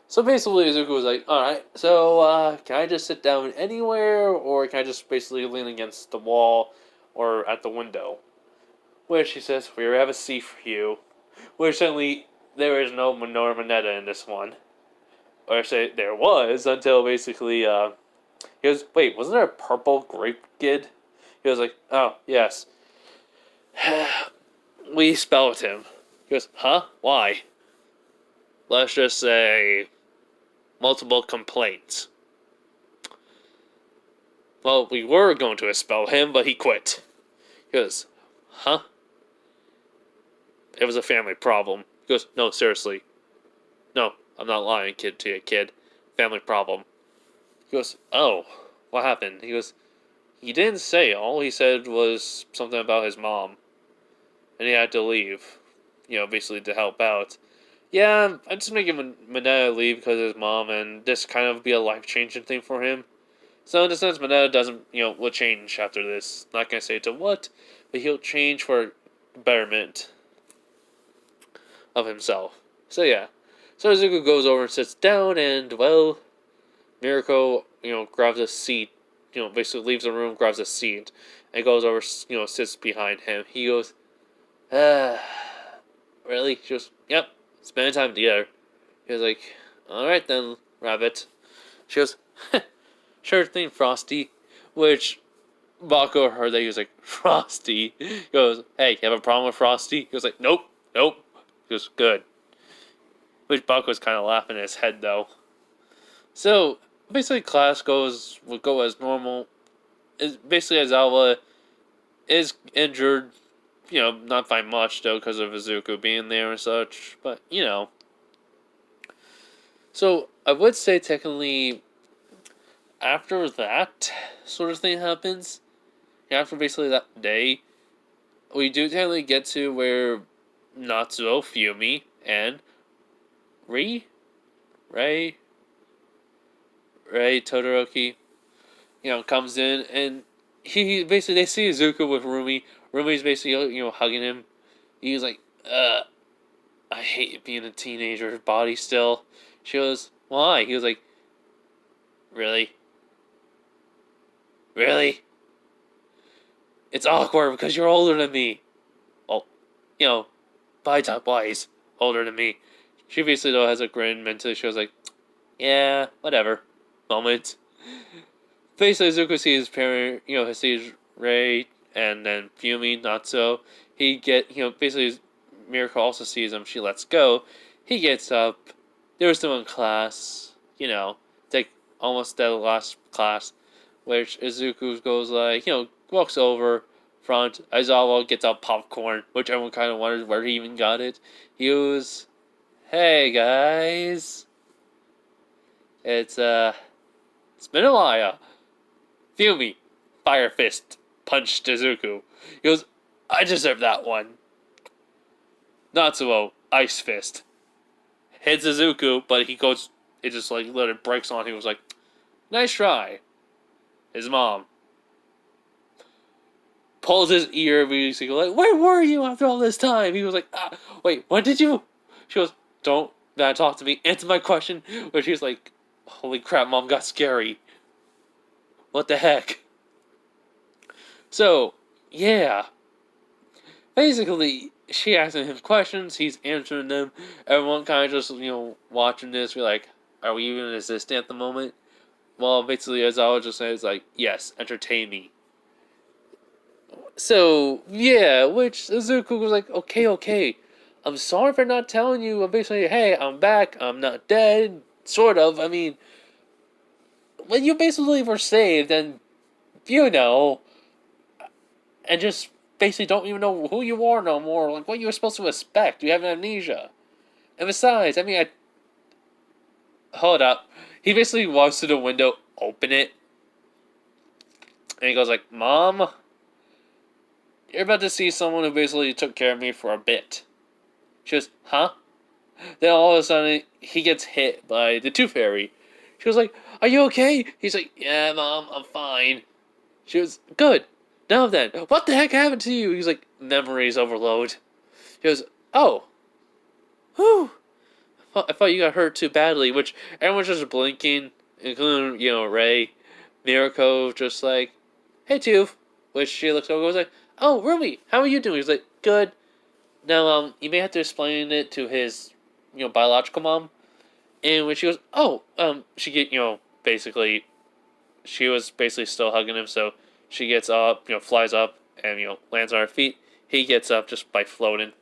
So basically, Izuku was like, alright, so can I just sit down anywhere, or can I just basically lean against the wall, or at the window? Which he says, we have a seat for you. Which certainly, there is no Minoru Mineta in this one. Or say, there was, until basically, he goes, wait, wasn't there a purple grape kid? He was like, oh, yes. We spelled him. He goes, huh? Why? Let's just say multiple complaints. Well, we were going to expel him, but he quit. He goes, huh? It was a family problem. He goes, no, seriously. No, I'm not lying, to you, kid. Family problem. He goes, oh, what happened? He goes, he didn't say. All he said was something about his mom. And he had to leave. Basically to help out. Yeah, I'm just making Mineta leave because of his mom, and this kind of be a life-changing thing for him. So in a sense, Mineta doesn't, will change after this. Not gonna say to what, but he'll change for betterment of himself. So yeah. So Izuku goes over and sits down, and, well, Mirako, grabs a seat, basically leaves the room, grabs a seat, and goes over, sits behind him. He goes, really? She goes, yep, spending time together. He was like, alright then, Rabbit. She goes, sure thing, Frosty. Which, Bako heard that he was like, Frosty. He goes, hey, you have a problem with Frosty? He goes like, nope. He goes, good. Which Bako was kind of laughing in his head, though. So, basically class would go as normal. Basically, Aizawa is injured. Not by much, though, because of Izuku being there and such. But, So, I would say, technically, after that sort of thing happens, after basically that day, we do technically get to where Natsuo, Fumi, and Ray Todoroki, comes in, and he basically, they see Izuku with Rumi. Rumi's basically, hugging him. He's like, I hate being a teenager's body still. She goes, why? He was like, really? Really? It's awkward because you're older than me. Well, by top wise, older than me. She basically, though, has a grin mentally. She was like, yeah, whatever. Moment. Basically, Izuku sees his parent, he sees Ray, and then Fumi, not so. Basically, Mirako also sees him. She lets go. He gets up. They were still in class, like almost at the last class, which Izuku goes like, walks over front. Aizawa gets out popcorn, which everyone kind of wonders where he even got it. He goes, hey guys, it's been a while. Fumi, Fire Fist, punched Izuku. He goes, I deserve that one. Natsuo, Ice Fist, hits Izuku, but he goes, it just like literally breaks on. He was like, nice try. His mom pulls his ear, basically like, where were you after all this time? He was like, wait, what did you? She goes, don't talk to me. Answer my question. Where she was like, holy crap, mom got scary. What the heck? So, yeah. Basically, she asking him questions, he's answering them. Everyone kind of just, watching this, we're like, are we even existing at the moment? Well, basically, as I was just saying, it's like, yes, entertain me. So, yeah, which Izuku was like, okay. I'm sorry for not telling you. I'm basically, hey, I'm back, I'm not dead. Sort of, I mean, when you basically were saved, and, and just basically don't even know who you are no more, like what you were supposed to expect. You have amnesia. And besides, I mean, hold up. He basically walks to the window, open it, and he goes like, Mom, you're about to see someone who basically took care of me for a bit. She goes, huh? Then all of a sudden, he gets hit by the Tooth Fairy. She She was like, "Are you okay?" He's like, "Yeah, Mom, I'm fine." She was, "Good. Now then, what the heck happened to you?" He's like, "Memories overload." She goes, "Oh, whew. I thought you got hurt too badly," which everyone's just blinking, including, Ray. Mirko just like, "Hey, Tooth." Which she looks over and goes like, "Oh, Rumi, how are you doing?" He's like, "Good." Now, you may have to explain it to his, biological mom. And when she goes, "Oh, she get, basically, she was basically still hugging him, so she gets up, flies up, and, lands on her feet. He gets up just by floating.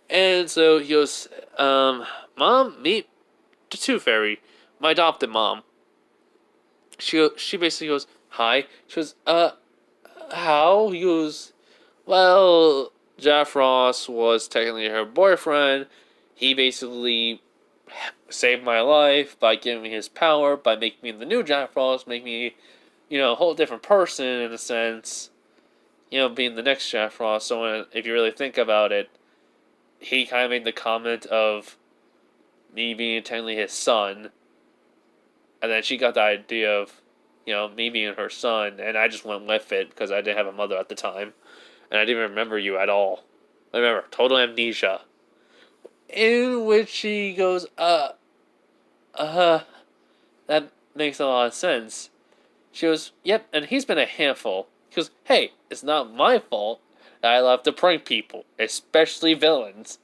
And so he goes, Mom, meet the Tooth Fairy, my adopted mom." She basically goes, "Hi." She goes, how?" He goes, "Well, Jack Frost was technically her boyfriend. He basically saved my life by giving me his power, by making me the new Jack Frost, make me, a whole different person in a sense, being the next Jack Frost." So if you really think about it, he kind of made the comment of me being technically his son, and then she got the idea of, me being her son, and I just went with it because I didn't have a mother at the time, and I didn't remember you at all. I remember, total amnesia. In which she goes, that makes a lot of sense. She goes, "Yep, and he's been a handful." She goes, "Hey, it's not my fault that I love to prank people, especially villains."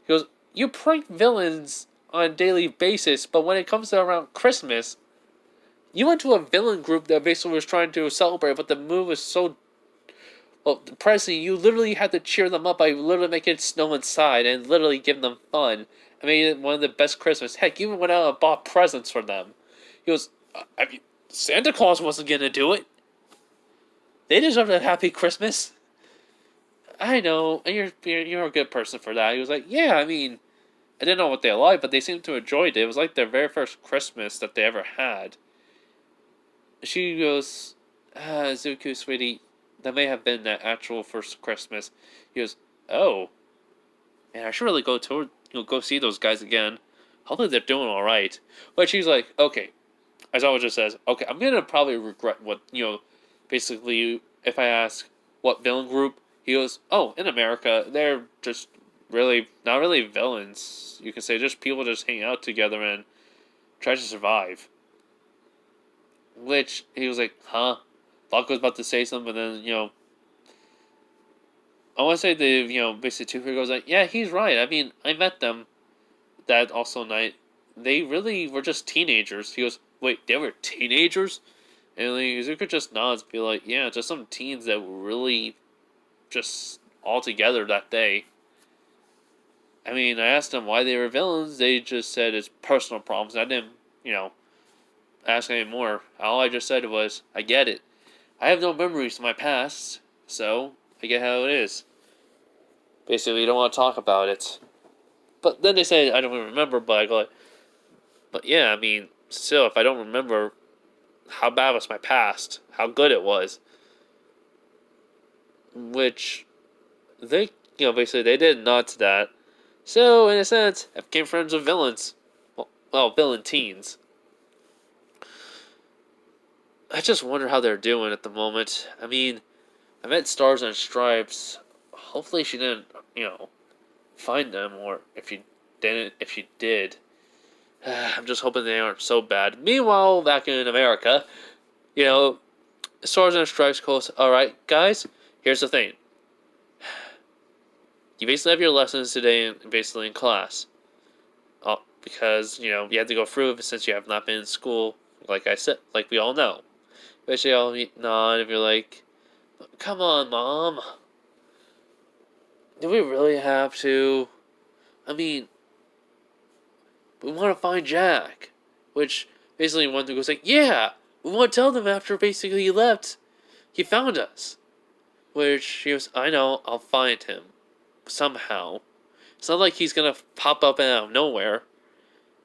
He goes, "You prank villains on a daily basis, but when it comes to around Christmas, you went to a villain group that basically was trying to celebrate, but the move was so depressing. You literally had to cheer them up by literally making it snow inside and literally giving them fun. I made it one of the best Christmas. Heck, you even went out and bought presents for them." He goes, "I mean, Santa Claus wasn't gonna do it. They deserve a happy Christmas." "I know, and you're a good person for that." He was like, "Yeah, I mean, I didn't know what they liked, but they seemed to enjoy it. It was like their very first Christmas that they ever had." She goes, "Zuko, sweetie, that may have been that actual first Christmas." He goes, "Oh, man, I should really go see those guys again. Hopefully they're doing all right." But she's like, "Okay," as always just says, "Okay, I'm gonna probably regret what, basically, if I ask what villain group," he goes, "Oh, in America, they're just really not really villains. You can say just people just hang out together and try to survive." Which he was like, "Huh?" Thought was about to say something, but then, I want to say basically Two goes like, "Yeah, he's right. I mean, I met them that also night. They really were just teenagers." He goes, "Wait, they were teenagers?" And like, Izuku just nods, be like, "Yeah, just some teens that were really just all together that day." I mean, I asked them why they were villains. They just said it's personal problems. I didn't, ask any more. All I just said was, "I get it. I have no memories of my past, so I get how it is." Basically, you don't want to talk about it. But then they say, "I don't even remember," but I go like, "But yeah, I mean, still, if I don't remember, how bad was my past? How good it was?" Which, they, basically, they did nod to that. So, in a sense, I became friends with villains. Well, villain teens. I just wonder how they're doing at the moment. I mean, I met Stars and Stripes. Hopefully she didn't, find them, or if she did, I'm just hoping they aren't so bad. Meanwhile, back in America, you know, Stars and Stripes goes, "Alright, guys, here's the thing. You basically have your lessons today, basically in class. Because, you have to go through it since you have not been in school, like I said, like we all know." Basically, I'll nod if you're like, "Come on, Mom. Do we really have to? I mean, we want to find Jack." Which, basically, one goes like, "Yeah, we want to tell them after basically he left, he found us." Which, she goes, "I know, I'll find him. Somehow. It's not like he's gonna pop up out of nowhere."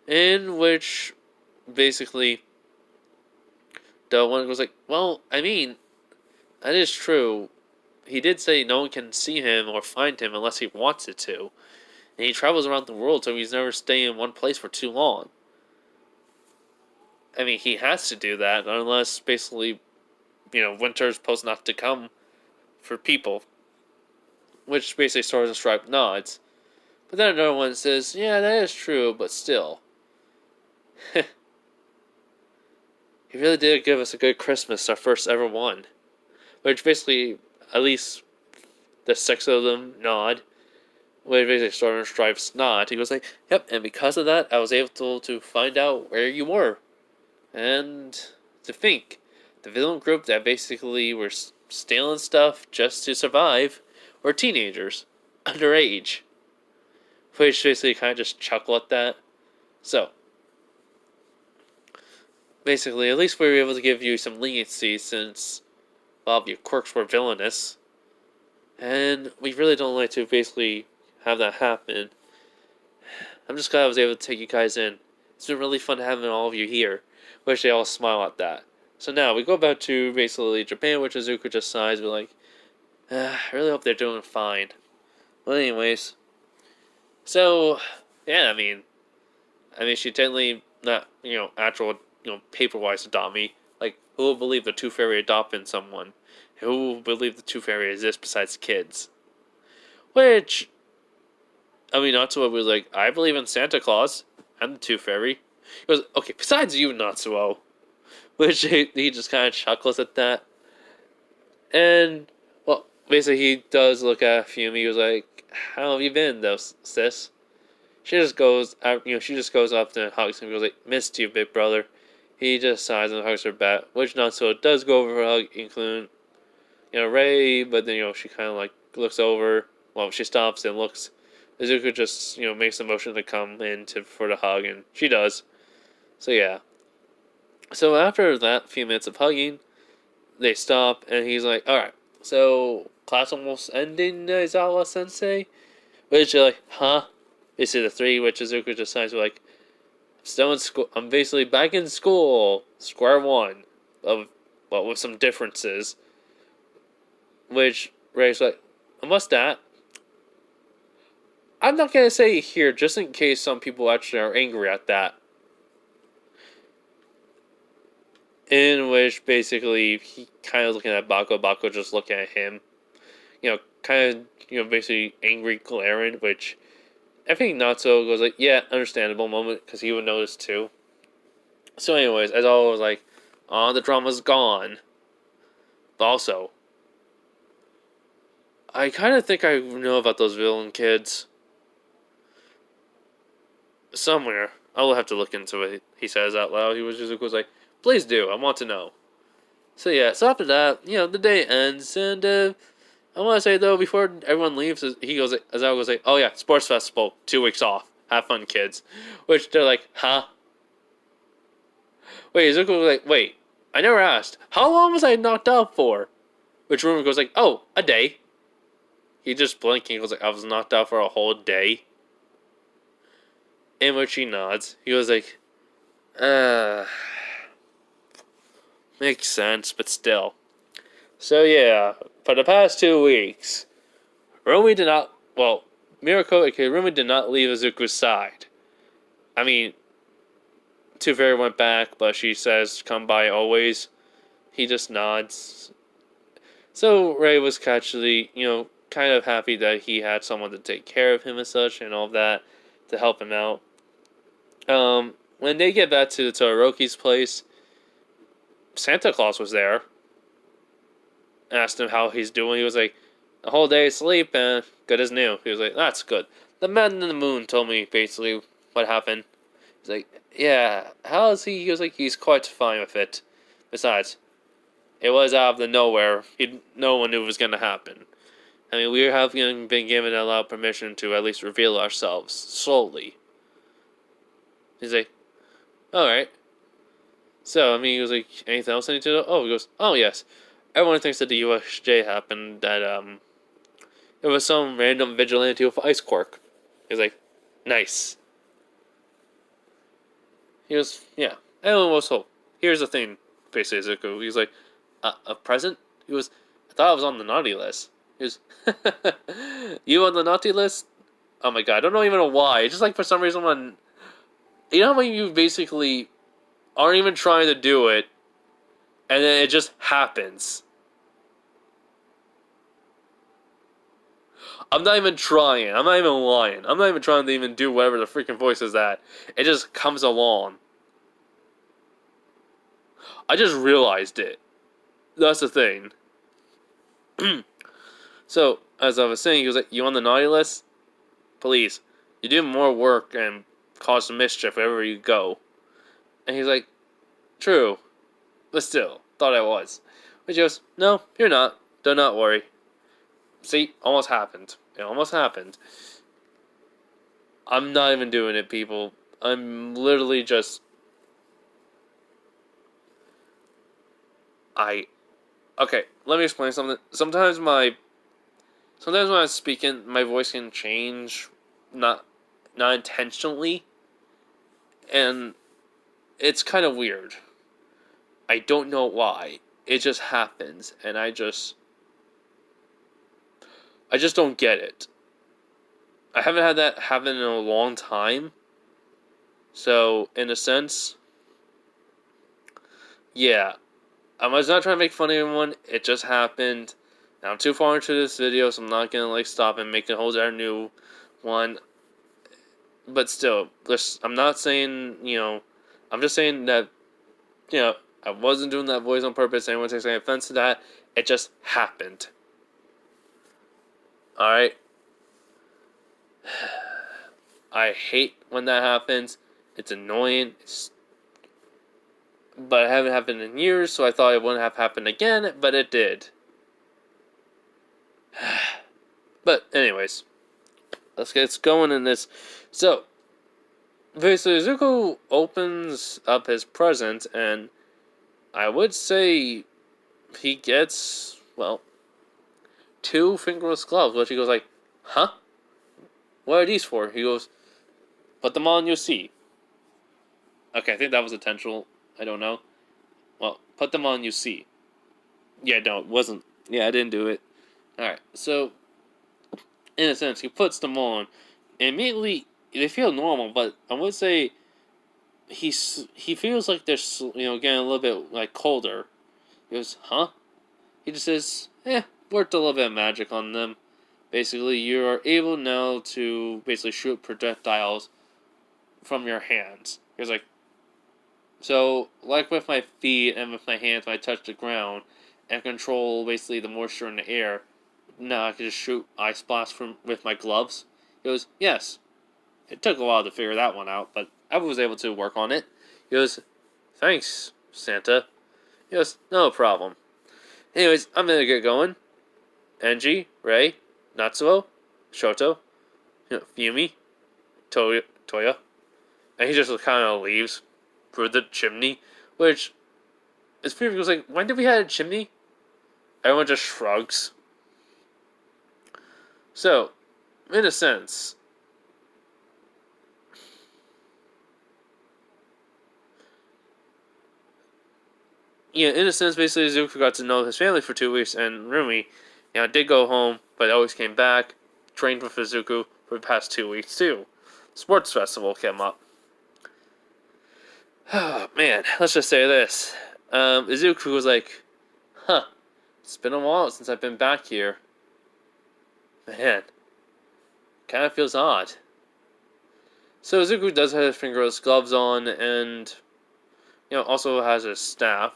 In which, basically, the one goes like, "Well, I mean, that is true. He did say no one can see him or find him unless he wants it to. And he travels around the world, so he's never staying in one place for too long." I mean, he has to do that unless basically, winter's supposed not to come for people, which basically Stars and Stripe nods. But then another one says, yeah, that is true, but still. He really did give us a good Christmas, our first ever one. Which basically, at least the six of them nod. Which basically Stars and Stripes nod. He goes like, yep, and because of that, I was able to find out where you were. And to think, the villain group that basically were stealing stuff just to survive were teenagers, underage. Which basically kind of just chuckle at that. So, basically, at least we were able to give you some leniency since a lot of your quirks were villainous. And we really don't like to basically have that happen. I'm just glad I was able to take you guys in. It's been really fun having all of you here. Wish they all smile at that. So now we go back to basically Japan, which Izuku just sighs. We're like, I really hope they're doing fine. Well, anyways, so yeah, I mean, she technically not actual paper-wise adopt me. Like, who will believe the Tooth Fairy adopting someone? Who will believe the Tooth Fairy exists besides kids? Which, I mean, Natsuo was like, I believe in Santa Claus and the Tooth Fairy. He goes, okay, besides you, Natsuo. Which he just kind of chuckles at that. And, well, basically he does look at Fumi. He was like, how have you been, though, sis? She just goes, she just goes up and hugs him. He goes like, missed you, big brother. He just sighs and hugs her back, which Natsuo does go over her hug, including, Rei, but then, she kind of like looks over. Well, she stops and looks. Izuku just, makes the motion to come in for the hug, and she does. So, yeah. So, after that few minutes of hugging, they stop, and he's like, alright, so, class almost ending, Izawa-sensei? Which, you're like, huh? They say the three, which Izuku just signs like, still in school. I'm basically back in school, square one, with some differences. Which Rei's like, what's that? I'm not gonna say here, just in case some people actually are angry at that. In which basically he kind of looking at Bako just looking at him, kind of basically angry glaring, which. I think Natsuo goes like, yeah, understandable moment, because he would notice too. So anyways, as always, like, the drama's gone. But also, I kind of think I know about those villain kids. Somewhere. I will have to look into it, he says out loud. He was just goes like, please do, I want to know. So yeah, so after that, the day ends, and, I want to say, though, before everyone leaves, he goes, Azawa goes like, oh yeah, sports festival, 2 weeks off. Have fun, kids. Which they're like, huh? Wait, Izuku was like, wait, I never asked. How long was I knocked out for? Which Rumor goes like, oh, a day. He just blinking, he goes like, I was knocked out for a whole day. In which he nods. He goes like, makes sense, but still. So yeah, for the past 2 weeks, Rumi did not, Mirako, aka Rumi, did not leave Izuku's side. I mean, Tooth Fairy went back, but she says, come by always. He just nods. So Rei was actually, kind of happy that he had someone to take care of him and such, and all of that, to help him out. When they get back to Todoroki's place, Santa Claus was there. Asked him how he's doing. He was like, a whole day's sleep and good as new. He was like, that's good. The man in the moon told me basically what happened. He's like, yeah, how is he? He was like, he's quite fine with it. Besides, it was out of the nowhere. No one knew it was going to happen. I mean, we have been given a lot of permission to at least reveal ourselves slowly. He's like, alright. So, I mean, he was like, anything else I need to know? Oh, he goes, oh yes. Everyone thinks that the USJ happened, that, it was some random vigilante with ice quirk. He's like, nice. He goes, yeah. Everyone was hope. Here's the thing, basically, Zuko. He's like, a present? He goes, I thought I was on the naughty list. He goes, you on the naughty list? Oh my god, I don't even know why. It's just like for some reason when, when you basically aren't even trying to do it, and then it just happens. I'm not even trying. I'm not even lying. I'm not even trying to even do whatever the freaking voice is that. It just comes along. I just realized it. That's the thing. So, as I was saying, he was like, "You on the naughty list? Please. You do more work and cause some mischief wherever you go." And he's like, "True. But still, thought I was." But she goes, "No, you're not. Do not worry." See, almost happened. It almost happened. I'm not even doing it, people. I'm literally just... Okay, let me explain something. Sometimes when I'm speaking, my voice can change, not intentionally, and it's kind of weird. I don't know why. It just happens, and I just don't get it. I haven't had that happen in a long time. So, in a sense, yeah. I was not trying to make fun of anyone. It just happened. Now, I'm too far into this video, so I'm not gonna stop and make a whole other new one. But still, I'm not saying, I'm just saying that, I wasn't doing that voice on purpose. Anyone takes any offense to that. It just happened. Alright? I hate when that happens. It's annoying. But it hasn't happened in years, so I thought it wouldn't have happened again, but it did. But anyways, let's get going in this. So, basically, Zuko opens up his present, and I would say he gets, well, 2 fingerless gloves, which he goes like, huh? What are these for? He goes, put them on, you'll see. Okay, I think that was intentional. I don't know. Well, put them on, you see. Yeah, no, it wasn't. Yeah, I didn't do it. Alright, so, in a sense, he puts them on. And immediately, they feel normal, but I would say he feels like they're, getting a little bit, like, colder. He goes, huh? He just says, worked a little bit of magic on them. Basically, you are able now to basically shoot projectiles from your hands. He was like, so, like with my feet and with my hands when I touch the ground, and control basically the moisture in the air, now I can just shoot ice blasts with my gloves. He goes, yes. It took a while to figure that one out, but I was able to work on it. He goes, thanks, Santa. He goes, no problem. Anyways, I'm gonna get going. Enji, Rei, Natsuo, Shoto, Fumi, Toya. And he just kind of leaves through the chimney, which is pretty was like, when did we have a chimney? Everyone just shrugs. So, in a sense, basically Zuko got to know his family for 2 weeks, and Rumi, did go home, but always came back, trained with Izuku for the past 2 weeks too. Sports festival came up. Oh, man, let's just say this. Izuku was like, huh, it's been a while since I've been back here. Man, kind of feels odd. So Izuku does have his fingerless gloves on, and, also has his staff.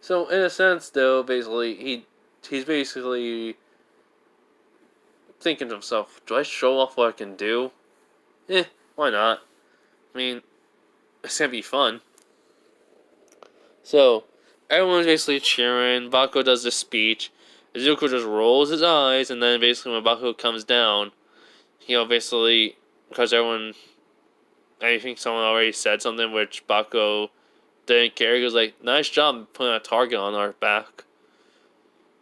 So, in a sense, though, basically, he's basically thinking to himself, do I show off what I can do? Why not? I mean, it's gonna be fun. So, everyone's basically cheering. Bakugo does the speech. Izuku just rolls his eyes, and then basically when Bakugo comes down, basically, because I think someone already said something which Bakugo didn't care. He was like, nice job putting a target on our back.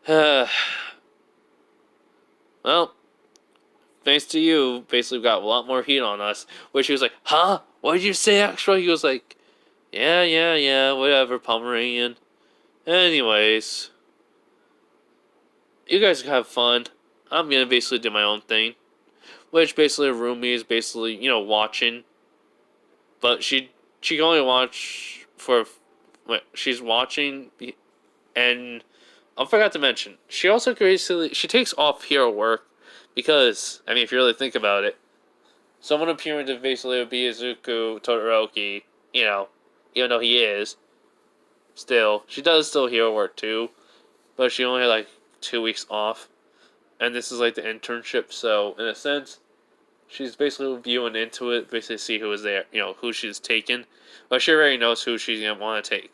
Well, thanks to you, basically we got a lot more heat on us. Which he was like, huh? What did you say, extra? He was like, yeah, whatever, Pomeranian. Anyways, you guys have fun. I'm gonna basically do my own thing. Which basically Rumi is basically, watching. But she she can only watch for what she's watching, and I forgot to mention she also basically she takes off hero work because I mean if you really think about it, someone appearing to basically be Izuku Todoroki, you know, even though he is, still she does still hero work too, but she only had like 2 weeks off, and this is like the internship, so in a sense she's basically viewing into it, basically see who is there, who she's taken. But she already knows who she's going to want to take.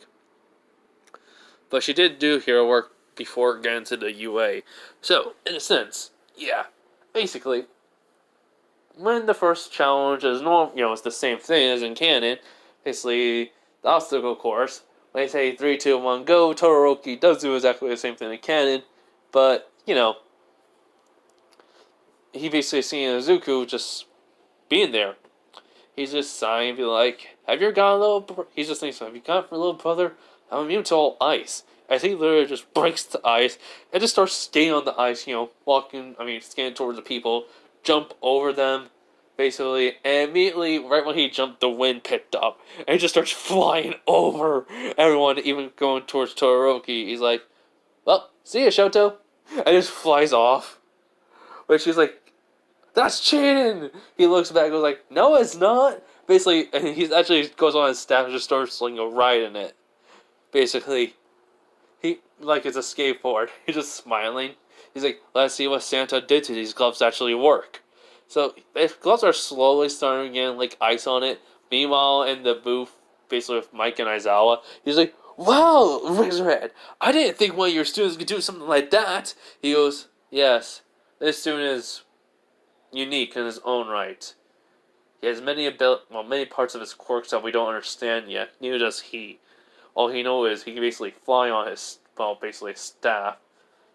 But she did do hero work before getting to the UA. So, in a sense, yeah. Basically, when the first challenge is normal, it's the same thing as in canon. Basically, the obstacle course. When they say 3, 2, 1, go, Todoroki does do exactly the same thing in canon. But, he basically seeing Izuku just being there. He's just sighing, be like, "Have you got a little?" He's just thinking, "Have you got for a little brother? I'm immune to all ice." As he literally just breaks the ice and just starts skating on the ice. Skating towards the people, jump over them, basically, and immediately, right when he jumped, the wind picked up and he just starts flying over everyone, even going towards Todoroki. He's like, "Well, see ya, Shoto," and just flies off. But she's like, "That's cheating!" He looks back and goes like, "No, it's not." Basically, and he actually goes on his staff and just starts riding it. Basically, he like it's a skateboard. He's just smiling. He's like, "Let's see what Santa did to these gloves actually work." So the gloves are slowly starting getting ice on it. Meanwhile, in the booth, basically with Mike and Aizawa, he's like, "Wow, Razorhead, I didn't think one of your students could do something like that." He goes, "Yes, this student is unique in his own right. He has many parts of his quirks that we don't understand yet. Neither does he. All he knows is he can basically fly on his, staff.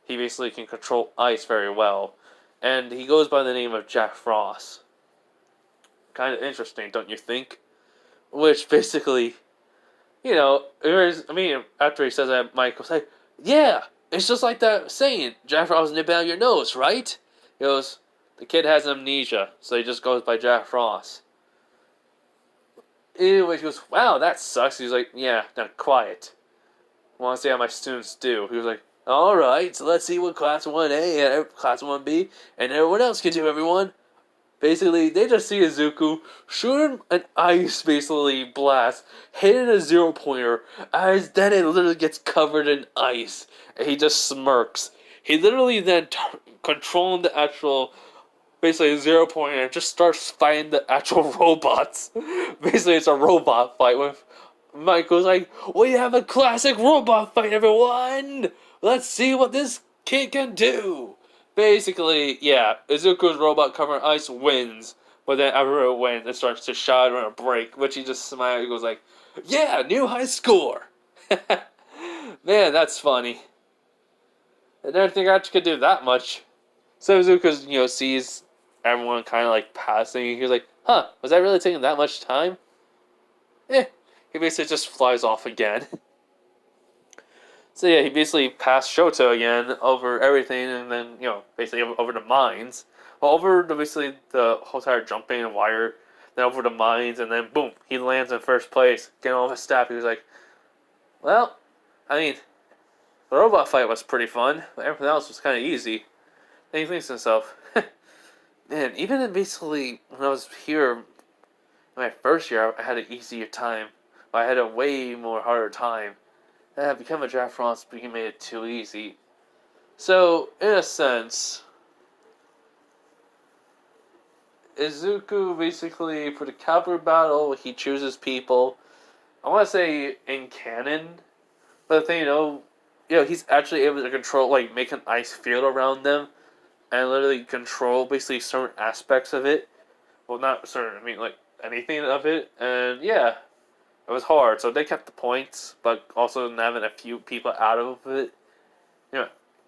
He basically can control ice very well. And he goes by the name of Jack Frost. Kind of interesting, don't you think?" Which basically, after he says that, Mike was like, "Yeah, it's just like that saying, Jack Frost nip out your nose, right?" He goes, "The kid has amnesia, so he just goes by Jack Frost." Anyway, he goes, "Wow, that sucks." He's like, "Yeah, now quiet. I want to see how my students do." He was like, "Alright, so let's see what Class 1A and Class 1B and everyone else can do, everyone." Basically, they just see Izuku shooting an ice, blast, hitting a 0-pointer, as then it literally gets covered in ice, and he just smirks. He literally then controlling the actual, 0-pointer, and just starts fighting the actual robots. Basically, it's a robot fight with Michael's like, "We have a classic robot fight, everyone! Let's see what this kid can do!" Basically, yeah, Izuku's robot covering ice wins, but then after it wins, it starts to shatter and break, which he just smiles and goes like, "Yeah, new high score!" Man, that's funny. I never think I could do that much. So Izuku, sees everyone kind of passing, he's like, "Huh, was that really taking that much time?" He basically just flies off again. So yeah, he basically passed Shoto again over everything, and then basically over the mines, well, over the whole entire jumping and wire, then over the mines, and then boom, he lands in first place, getting all of his staff. He was like, "Well, I mean, the robot fight was pretty fun, but everything else was kind of easy." And he thinks to himself, "Man, even in when I was here, in my first year, I had an easier time, but I had a way more harder time. Become a Jack Frost, but he made it too easy." So, in a sense, Izuku basically, for the cavalry battle, he chooses people. I want to say in canon, but the thing, he's actually able to control, make an ice field around them, and literally control basically certain aspects of it. Well, not certain, anything of it, and yeah. It was hard, so they kept the points, but also having a few people out of it,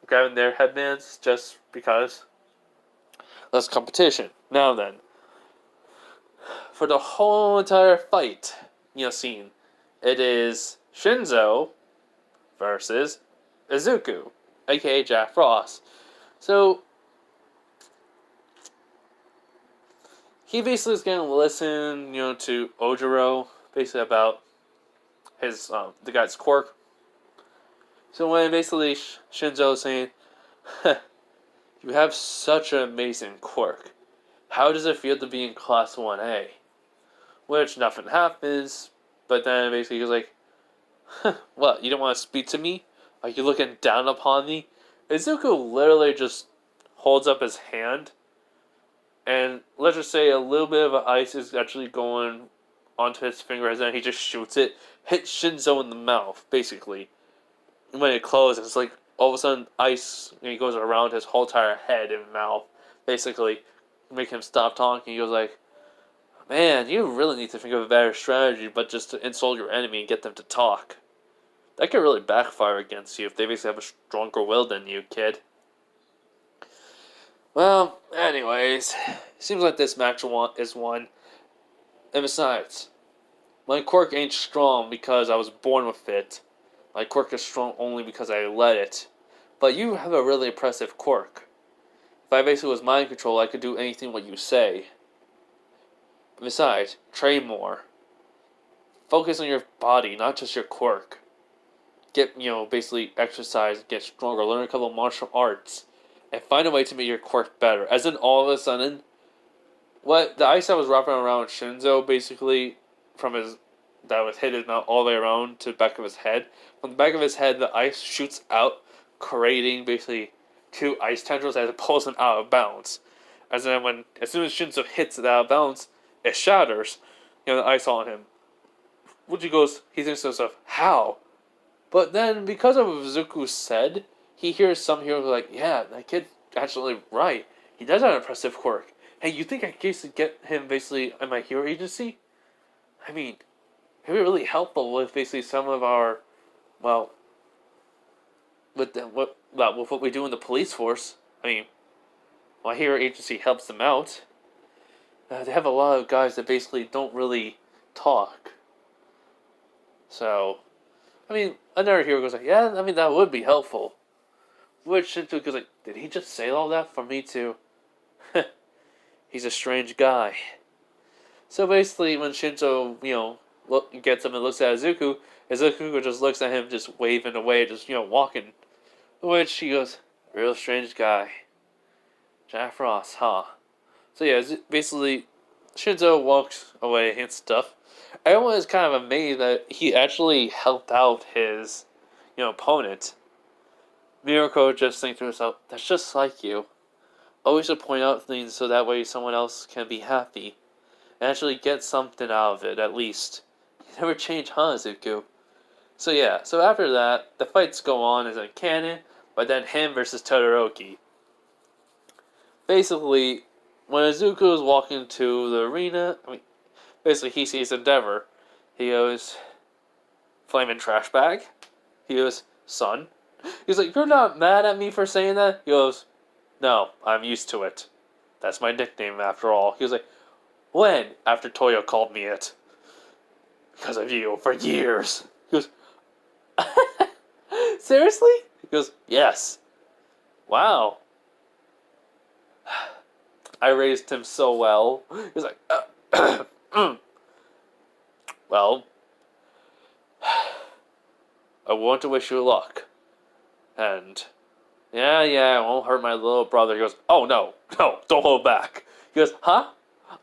grabbing their headbands just because. Less competition. Now then, for the whole entire fight, scene, it is Shinzo versus Izuku, aka Jack Frost. So, he basically is going to listen, to Ojiro, basically about his the guy's quirk. So when basically Shinzo is saying, "You have such an amazing quirk. How does it feel to be in Class 1A?" Which nothing happens, but then basically he's like, "What? You don't want to speak to me? Are you looking down upon me?" Izuku literally just holds up his hand, and let's just say a little bit of ice is actually going onto his finger, and then he just shoots it, hits Shinzo in the mouth, basically. And when it closes, it's like all of a sudden ice goes around his whole entire head and mouth, basically, make him stop talking. He goes like, "Man, you really need to think of a better strategy, but just to insult your enemy and get them to talk. That could really backfire against you if they basically have a stronger will than you, kid." Well, anyways, seems like this match is won. And besides, my quirk ain't strong because I was born with it. My quirk is strong only because I let it. But you have a really impressive quirk. If I basically was mind control, I could do anything what you say. Besides, train more. Focus on your body, not just your quirk. Get, basically exercise, get stronger, learn a couple of martial arts, and find a way to make your quirk better. As in, all of a sudden, the ice that was wrapping around Shinzo, basically, that was hit his mouth all the way around to the back of his head. From the back of his head, the ice shoots out, creating basically two ice tendrils as it pulls him out of bounds. As soon as Shinzo hits it out of bounds, it shatters, the ice on him. Which he thinks to himself, how? But then, because of what Zuku said, he hears some heroes like, yeah, that kid's actually right. He does have an impressive quirk. Hey, you think I could get him basically in my hero agency? I mean, it would be really helpful with basically some of our, well, with what we do in the police force. I mean, my hero agency helps them out. They have a lot of guys that basically don't really talk. So, I mean, another hero goes like, yeah, I mean, that would be helpful. Which Shinzo goes like, did he just say all that for me to? He's a strange guy. So basically, when Shinzo, gets him and looks at Izuku just looks at him, just waving away, just, walking. Which he goes, real strange guy. Jack Frost, huh? So yeah, basically, Shinzo walks away and stuff. Everyone is kind of amazed that he actually helped out his, opponent. Mirko just thinks to himself, that's just like you. Always to point out things so that way someone else can be happy. And actually get something out of it, at least. You never change, huh, Izuku? So yeah, so after that, the fights go on as a canon, but then him versus Todoroki. Basically, when Izuku is walking to the arena, basically he sees Endeavor. He goes, flaming trash bag. He goes, son. He's like, you're not mad at me for saying that? He goes, no, I'm used to it. That's my nickname after all. He was like, when? After Toyo called me it. Because of you, for years. He goes, seriously? He goes, yes. Wow. I raised him so well. He's like, well, I want to wish you luck. And, yeah, I won't hurt my little brother. He goes, oh, no, don't hold back. He goes, huh?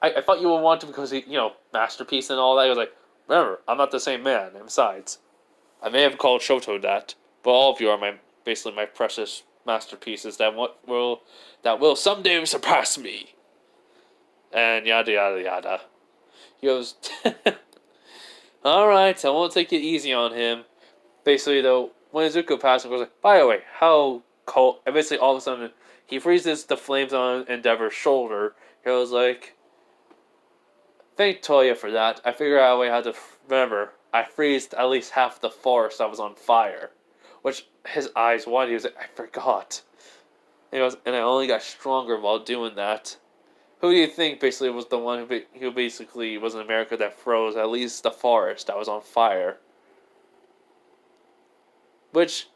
I thought you would want to because he, masterpiece and all that. He was like, remember, I'm not the same man. And besides, I may have called Shoto that, but all of you are basically my precious masterpieces that will someday surpass me. And yada yada yada. He goes, alright, I won't take it easy on him. Basically though, when Izuku passes, goes like, by the way, how cold, and basically all of a sudden, he freezes the flames on Endeavor's shoulder. He was like, thank Toya for that. I figured out a way how to, remember, I freezed at least half the forest that was on fire. Which, his eyes widened, he was like, I forgot. And he goes, and I only got stronger while doing that. Who do you think basically was the one who basically was in America that froze at least the forest that was on fire? Which,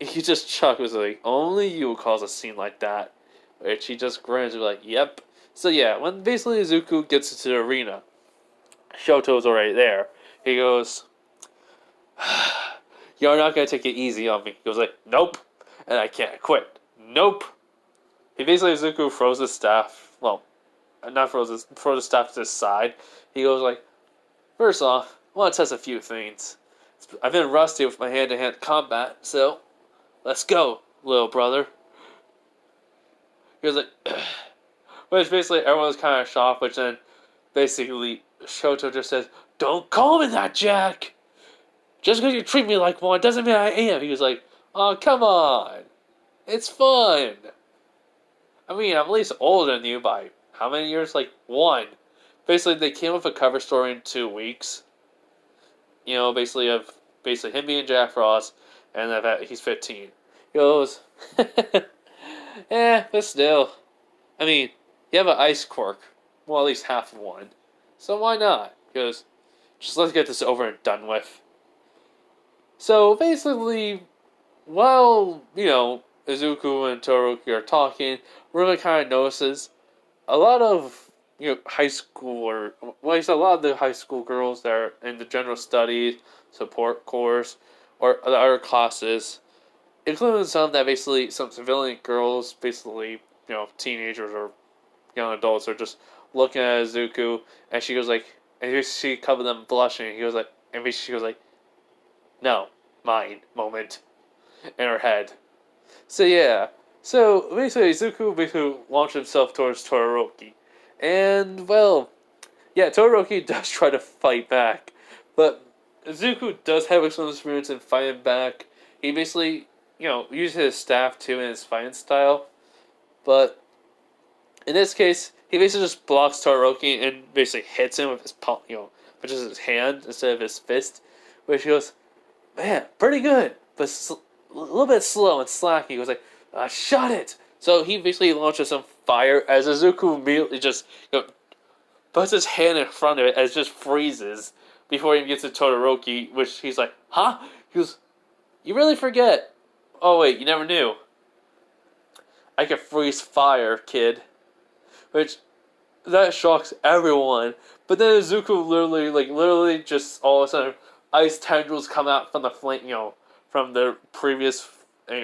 he just chuckled, was like, only you would cause a scene like that. Which he just grins and be like, yep. So yeah, when basically Izuku gets into the arena, Shoto's already there. He goes, "You're not gonna take it easy on me." He goes like, "Nope," and I can't quit. Nope. He basically Zuko throws his staff. Well, not throw the staff to his side. He goes like, "First off, I want to test a few things. I've been rusty with my hand-to-hand combat, so let's go, little brother." He was like, which basically everyone's kind of shocked, which then basically Shoto just says, "Don't call me that, Jack! Just because you treat me like one doesn't mean I am." He was like, "Oh, come on. It's fun. I mean, I'm at least older than you by how many years? Like, one." Basically, they came up with a cover story in 2 weeks. You know, basically him being Jack Frost, and that he's 15. He goes, but still. I mean, you have an ice quirk. Well, at least half of one. So why not? He goes, just let's get this over and done with. So basically, while, Izuku and Todoroki are talking, Ruma kind of notices a lot of, high school, or, well, he said a lot of the high school girls that are in the general studies, support course, or the other classes, including some civilian girls, basically, teenagers or young adults, are just looking at Izuku, and she goes like, and she covered them blushing, he goes like, and she goes like, "No, mine," moment, in her head. So yeah, so basically Izuku basically launched himself towards Todoroki. And, well, yeah, Todoroki does try to fight back, but Izuku does have some experience in fighting back. He basically, uses his staff too in his fighting style, but in this case, he basically just blocks Todoroki and basically hits him with his palm, which is his hand instead of his fist, which he goes, "Man, pretty good, but a little bit slow and slacky." He goes like, "Shut it!" So he basically launches some fire as Izuku immediately just puts his hand in front of it as it just freezes before he gets to Todoroki, which he's like, "Huh?" He goes, "You really forget. Oh wait, you never knew. I can freeze fire, kid." Which, that shocks everyone. But then Izuku literally just all of a sudden, ice tendrils come out from the flame, from the previous,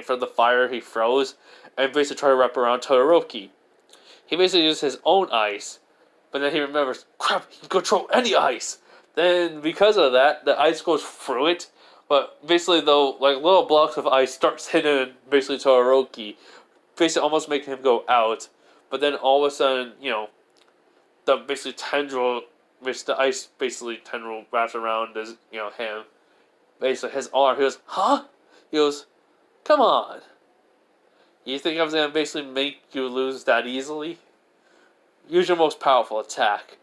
from the fire he froze, and basically try to wrap around Todoroki. He basically uses his own ice, but then he remembers, crap, he can control any ice. Then, because of that, the ice goes through it, but basically though, like little blocks of ice starts hitting basically Todoroki, basically almost making him go out. But then all of a sudden, the basically tendril, which the ice basically tendril wraps around his, him, basically his arm. He goes, "Huh?" He goes, "Come on. You think I was gonna basically make you lose that easily? Use your most powerful attack."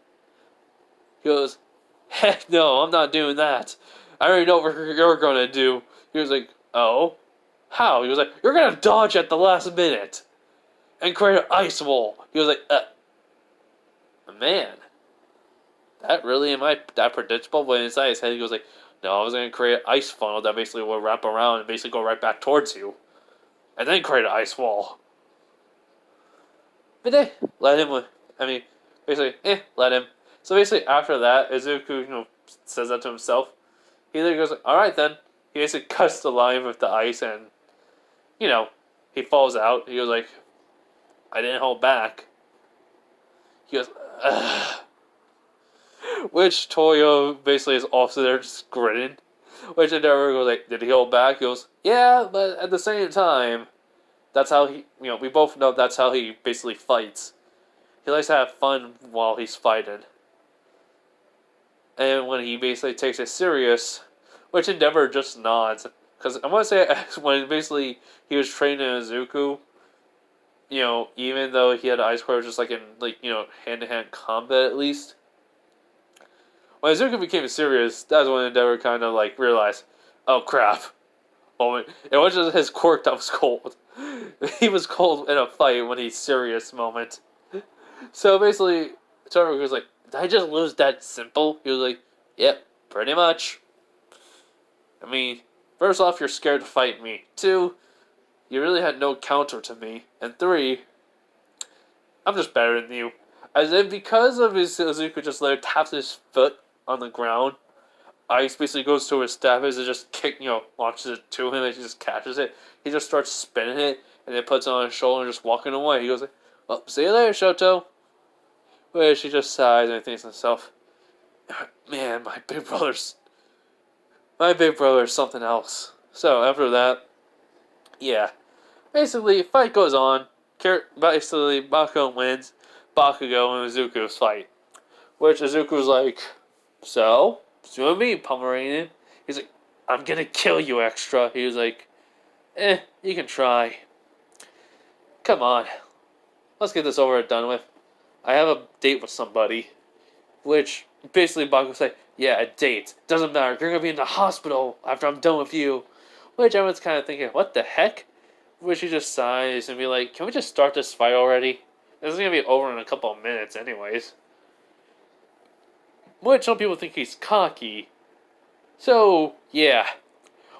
He goes, "Heck no, I'm not doing that. I already know what you're gonna do." He was like, "Oh? How?" He was like, "You're gonna dodge at the last minute and create an ice wall." He was like, "Man, that predictable?" But inside his head, he goes like, "No, I was gonna create an ice funnel that basically will wrap around and basically go right back towards you, and then create an ice wall." But let him. I mean, basically, let him. So basically, after that, Izuku, says that to himself. He then goes, "All right, then." He basically cuts the line with the ice, and he falls out. He goes like, "I didn't hold back." He goes, "Ugh." Which Toyo basically is also there just grinning. Which Endeavor goes like, "Did he hold back?" He goes, "Yeah, but at the same time, that's how he, we both know that's how he basically fights. He likes to have fun while he's fighting. And when he basically takes it serious, which Endeavor just nods. Because I want to say, when basically he was training Izuku, even though he had Ice Core just like in, hand-to-hand combat at least, when Izuku became serious, that's when Endeavor kind of realized, oh crap. Moment. It wasn't just his quirk that was cold. He was cold in a fight when he's serious moment. So basically, Todoroki was like, "Did I just lose that simple?" He was like, "Yep, pretty much. I mean, first off, you're scared to fight me. 2, you really had no counter to me. And 3, I'm just better than you." As if because of his Izuku just taps his foot on the ground, ice basically goes to his staff as it just launches it to him and he just catches it. He just starts spinning it and then puts it on his shoulder and just walking away. He goes like, "Well, see you later, Shoto." Which he just sighs and thinks to himself, "Man, my big brother's something else." So after that, yeah, basically fight goes on. Basically, Bakugo wins. Bakugo and Izuku's fight, which Izuku's like, "So, you and me, Pomeranian." He's like, "I'm gonna kill you, Extra." He was like, you can try. Come on, let's get this over and done with. I have a date with somebody. Which, basically, Bakugo's like, "Yeah, a date. Doesn't matter. You're gonna be in the hospital after I'm done with you." Which everyone's kind of thinking, what the heck? Which he just sighs and be like, "Can we just start this fight already? This is gonna be over in a couple of minutes anyways." Which some people think he's cocky. So, yeah.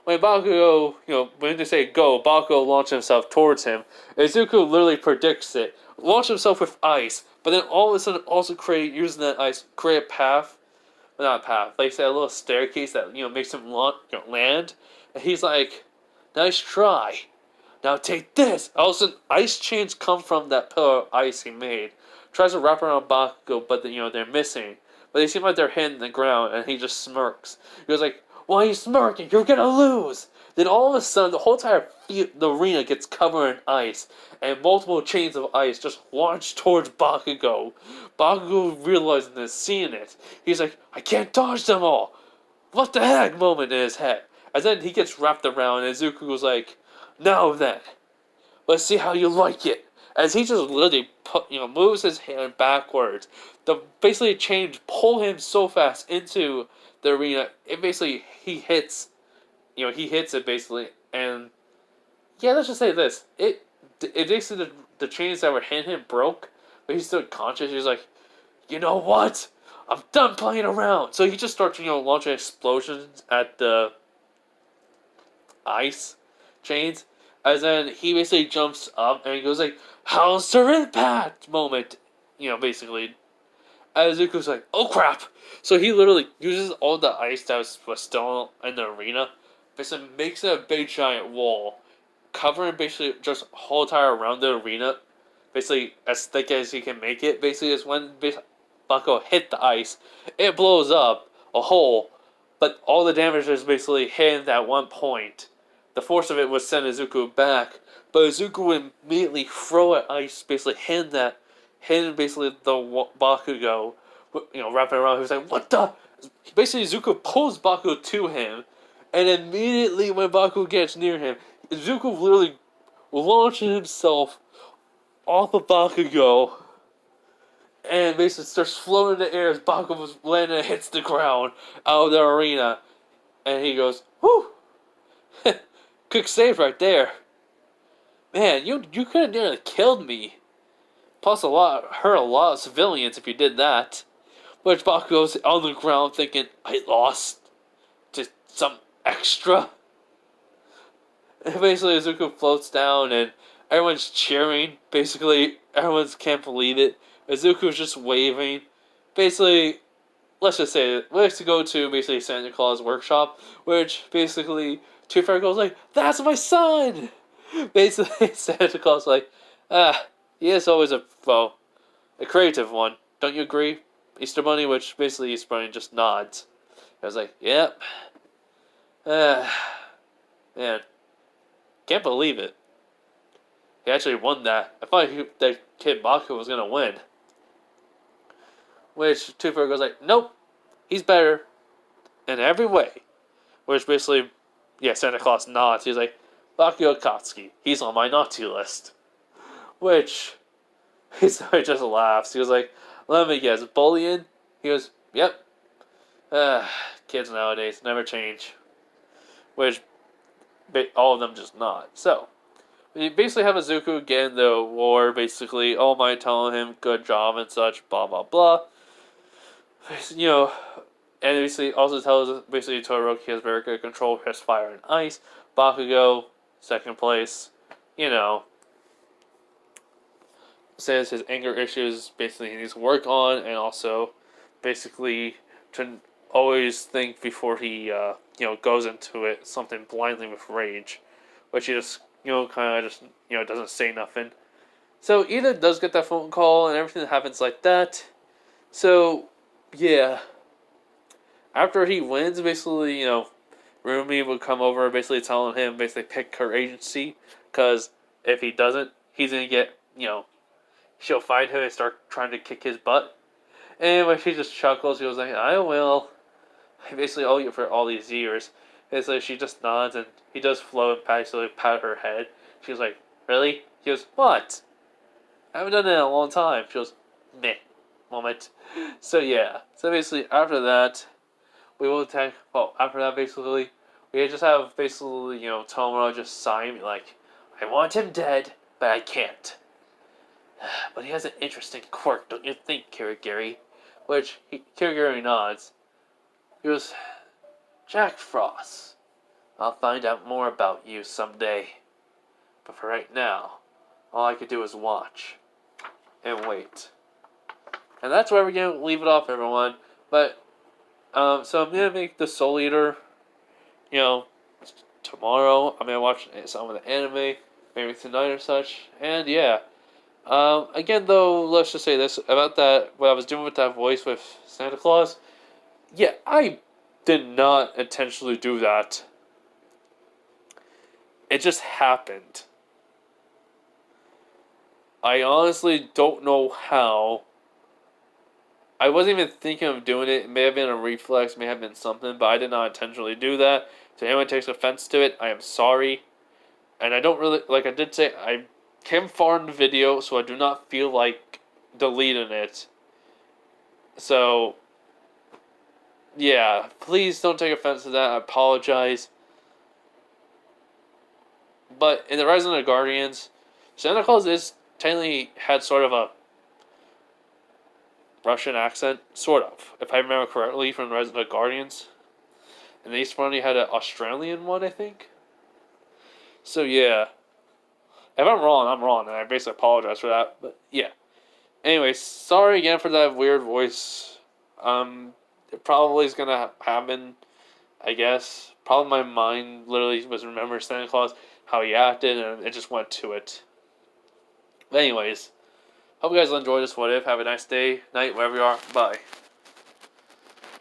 When Bakugo, when they say go, Bakugo launches himself towards him. Izuku literally predicts it. Launch himself with ice, but then all of a sudden also using that ice, create a path. Well, not a path, like say a little staircase that, makes him land. And he's like, "Nice try. Now take this." All of a sudden, ice chains come from that pillar of ice he made. Tries to wrap around Bakugo, but they're missing. But they seem like they're hitting the ground, and he just smirks. He goes like, "Why are you smirking? You're gonna lose." Then all of a sudden, the whole entire the arena gets covered in ice, and multiple chains of ice just launch towards Bakugo. Bakugo realizing this, seeing it, he's like, "I can't dodge them all. What the heck?" moment in his head. And then he gets wrapped around, and Izuku goes like, "Now then, let's see how you like it." As he just literally moves his hand backwards, the basically chains pull him so fast into the arena. It basically he hits it basically, and yeah, let's just say this: it basically the chains that were hitting him broke, but he's still conscious. He's like, "You know what? I'm done playing around." So he just starts launching explosions at the ice chains. As then he basically jumps up and he goes like, "How's the impact?" moment. Basically. As Zuko's like, "Oh crap!" So he literally uses all the ice that was still in the arena, basically makes a big giant wall, covering basically just whole entire around the arena, basically as thick as he can make it. Basically, is when Bucko hit the ice, it blows up a hole, but all the damage is basically hitting that one point. The force of it would send Izuku back, but Izuku would immediately throw at ice, basically hitting basically the Bakugo, wrapping around. He was like, "What the?" Basically, Izuku pulls Bakugo to him, and immediately when Bakugo gets near him, Izuku literally launches himself off of Bakugo, and basically starts floating in the air as Bakugo was landing and hits the ground out of the arena. And he goes, "Whew! Quick save right there. Man, you could have nearly killed me. Plus hurt a lot of civilians if you did that." Which Bakugo's on the ground thinking, "I lost to some extra." And basically, Izuku floats down and everyone's cheering. Basically, everyone can't believe it. Izuku's just waving. Basically, let's just say it. Let's go to basically Santa Claus workshop, which basically Tooth Fairy goes like, "That's my son." Basically, Santa Claus like, he is always a creative one. Don't you agree, Easter Bunny? Which basically Easter Bunny just nods. I was like, "Yep." Man, can't believe it. He actually won that. I thought that kid Baku was gonna win. Which Tooth Fairy goes like, "Nope, he's better in every way." Which basically, yeah, Santa Claus nods. He's like, "Baku Akatsuki, he's on my naughty list." Which, he just laughs. He was like, "Let me guess, bullying?" He goes, "Yep." Kids nowadays never change. Which, all of them just nod. So, we basically have Izuku get in the war, basically, All Might telling him good job and such, blah blah blah. And basically also tells basically Todoroki has very good control of his fire and ice. Bakugo, second place, says his anger issues basically he needs to work on, and also basically to always think before he goes into it something blindly with rage, which he just kind of just doesn't say nothing. So Ida does get that phone call and everything happens like that. So yeah, after he wins, basically Rumi would come over, basically telling him basically pick her agency, because if he doesn't, he's gonna get she'll find him and start trying to kick his butt. And when she just chuckles, he was like, "I will." Basically, all you for all these years. It's like she just nods and he does flow and basically pat her head. She was like, "Really?" He goes, "What? I haven't done it in a long time." She goes, "Meh." Moment. So yeah. So basically, after that, we will take. Well, after that, basically, we just have basically Tomura just sign me like, "I want him dead, but I can't." But he has an interesting quirk, don't you think, Kirigiri? Which Kirigiri nods. He goes, "Jack Frost, I'll find out more about you someday. But for right now, all I could do is watch and wait." And that's where we're going to leave it off, everyone. But, so I'm going to make the Soul Eater, tomorrow. I'm going to watch some of the anime, maybe tonight or such. And yeah. Again, though, let's just say this about that, what I was doing with that voice with Santa Claus. Yeah, I did not intentionally do that. It just happened. I honestly don't know how. I wasn't even thinking of doing it. It may have been a reflex, may have been something, but I did not intentionally do that. So anyone takes offense to it, I am sorry. And I don't really, like I did say, I came far in the video, so I do not feel like deleting it. So, yeah, please don't take offense to that. I apologize. But in the Rise of the Guardians, Santa Claus is technically had sort of a Russian accent, sort of, if I remember correctly, from the Rise of the Guardians. And Ace Funny had an Australian one, I think. So yeah, if I'm wrong, I'm wrong, and I basically apologize for that. But yeah. Anyway, sorry again for that weird voice. It probably is gonna happen, I guess. Probably my mind literally was remembering Santa Claus, how he acted, and it just went to it. But anyways, hope you guys will enjoy this what if. Have a nice day, night, wherever you are. Bye.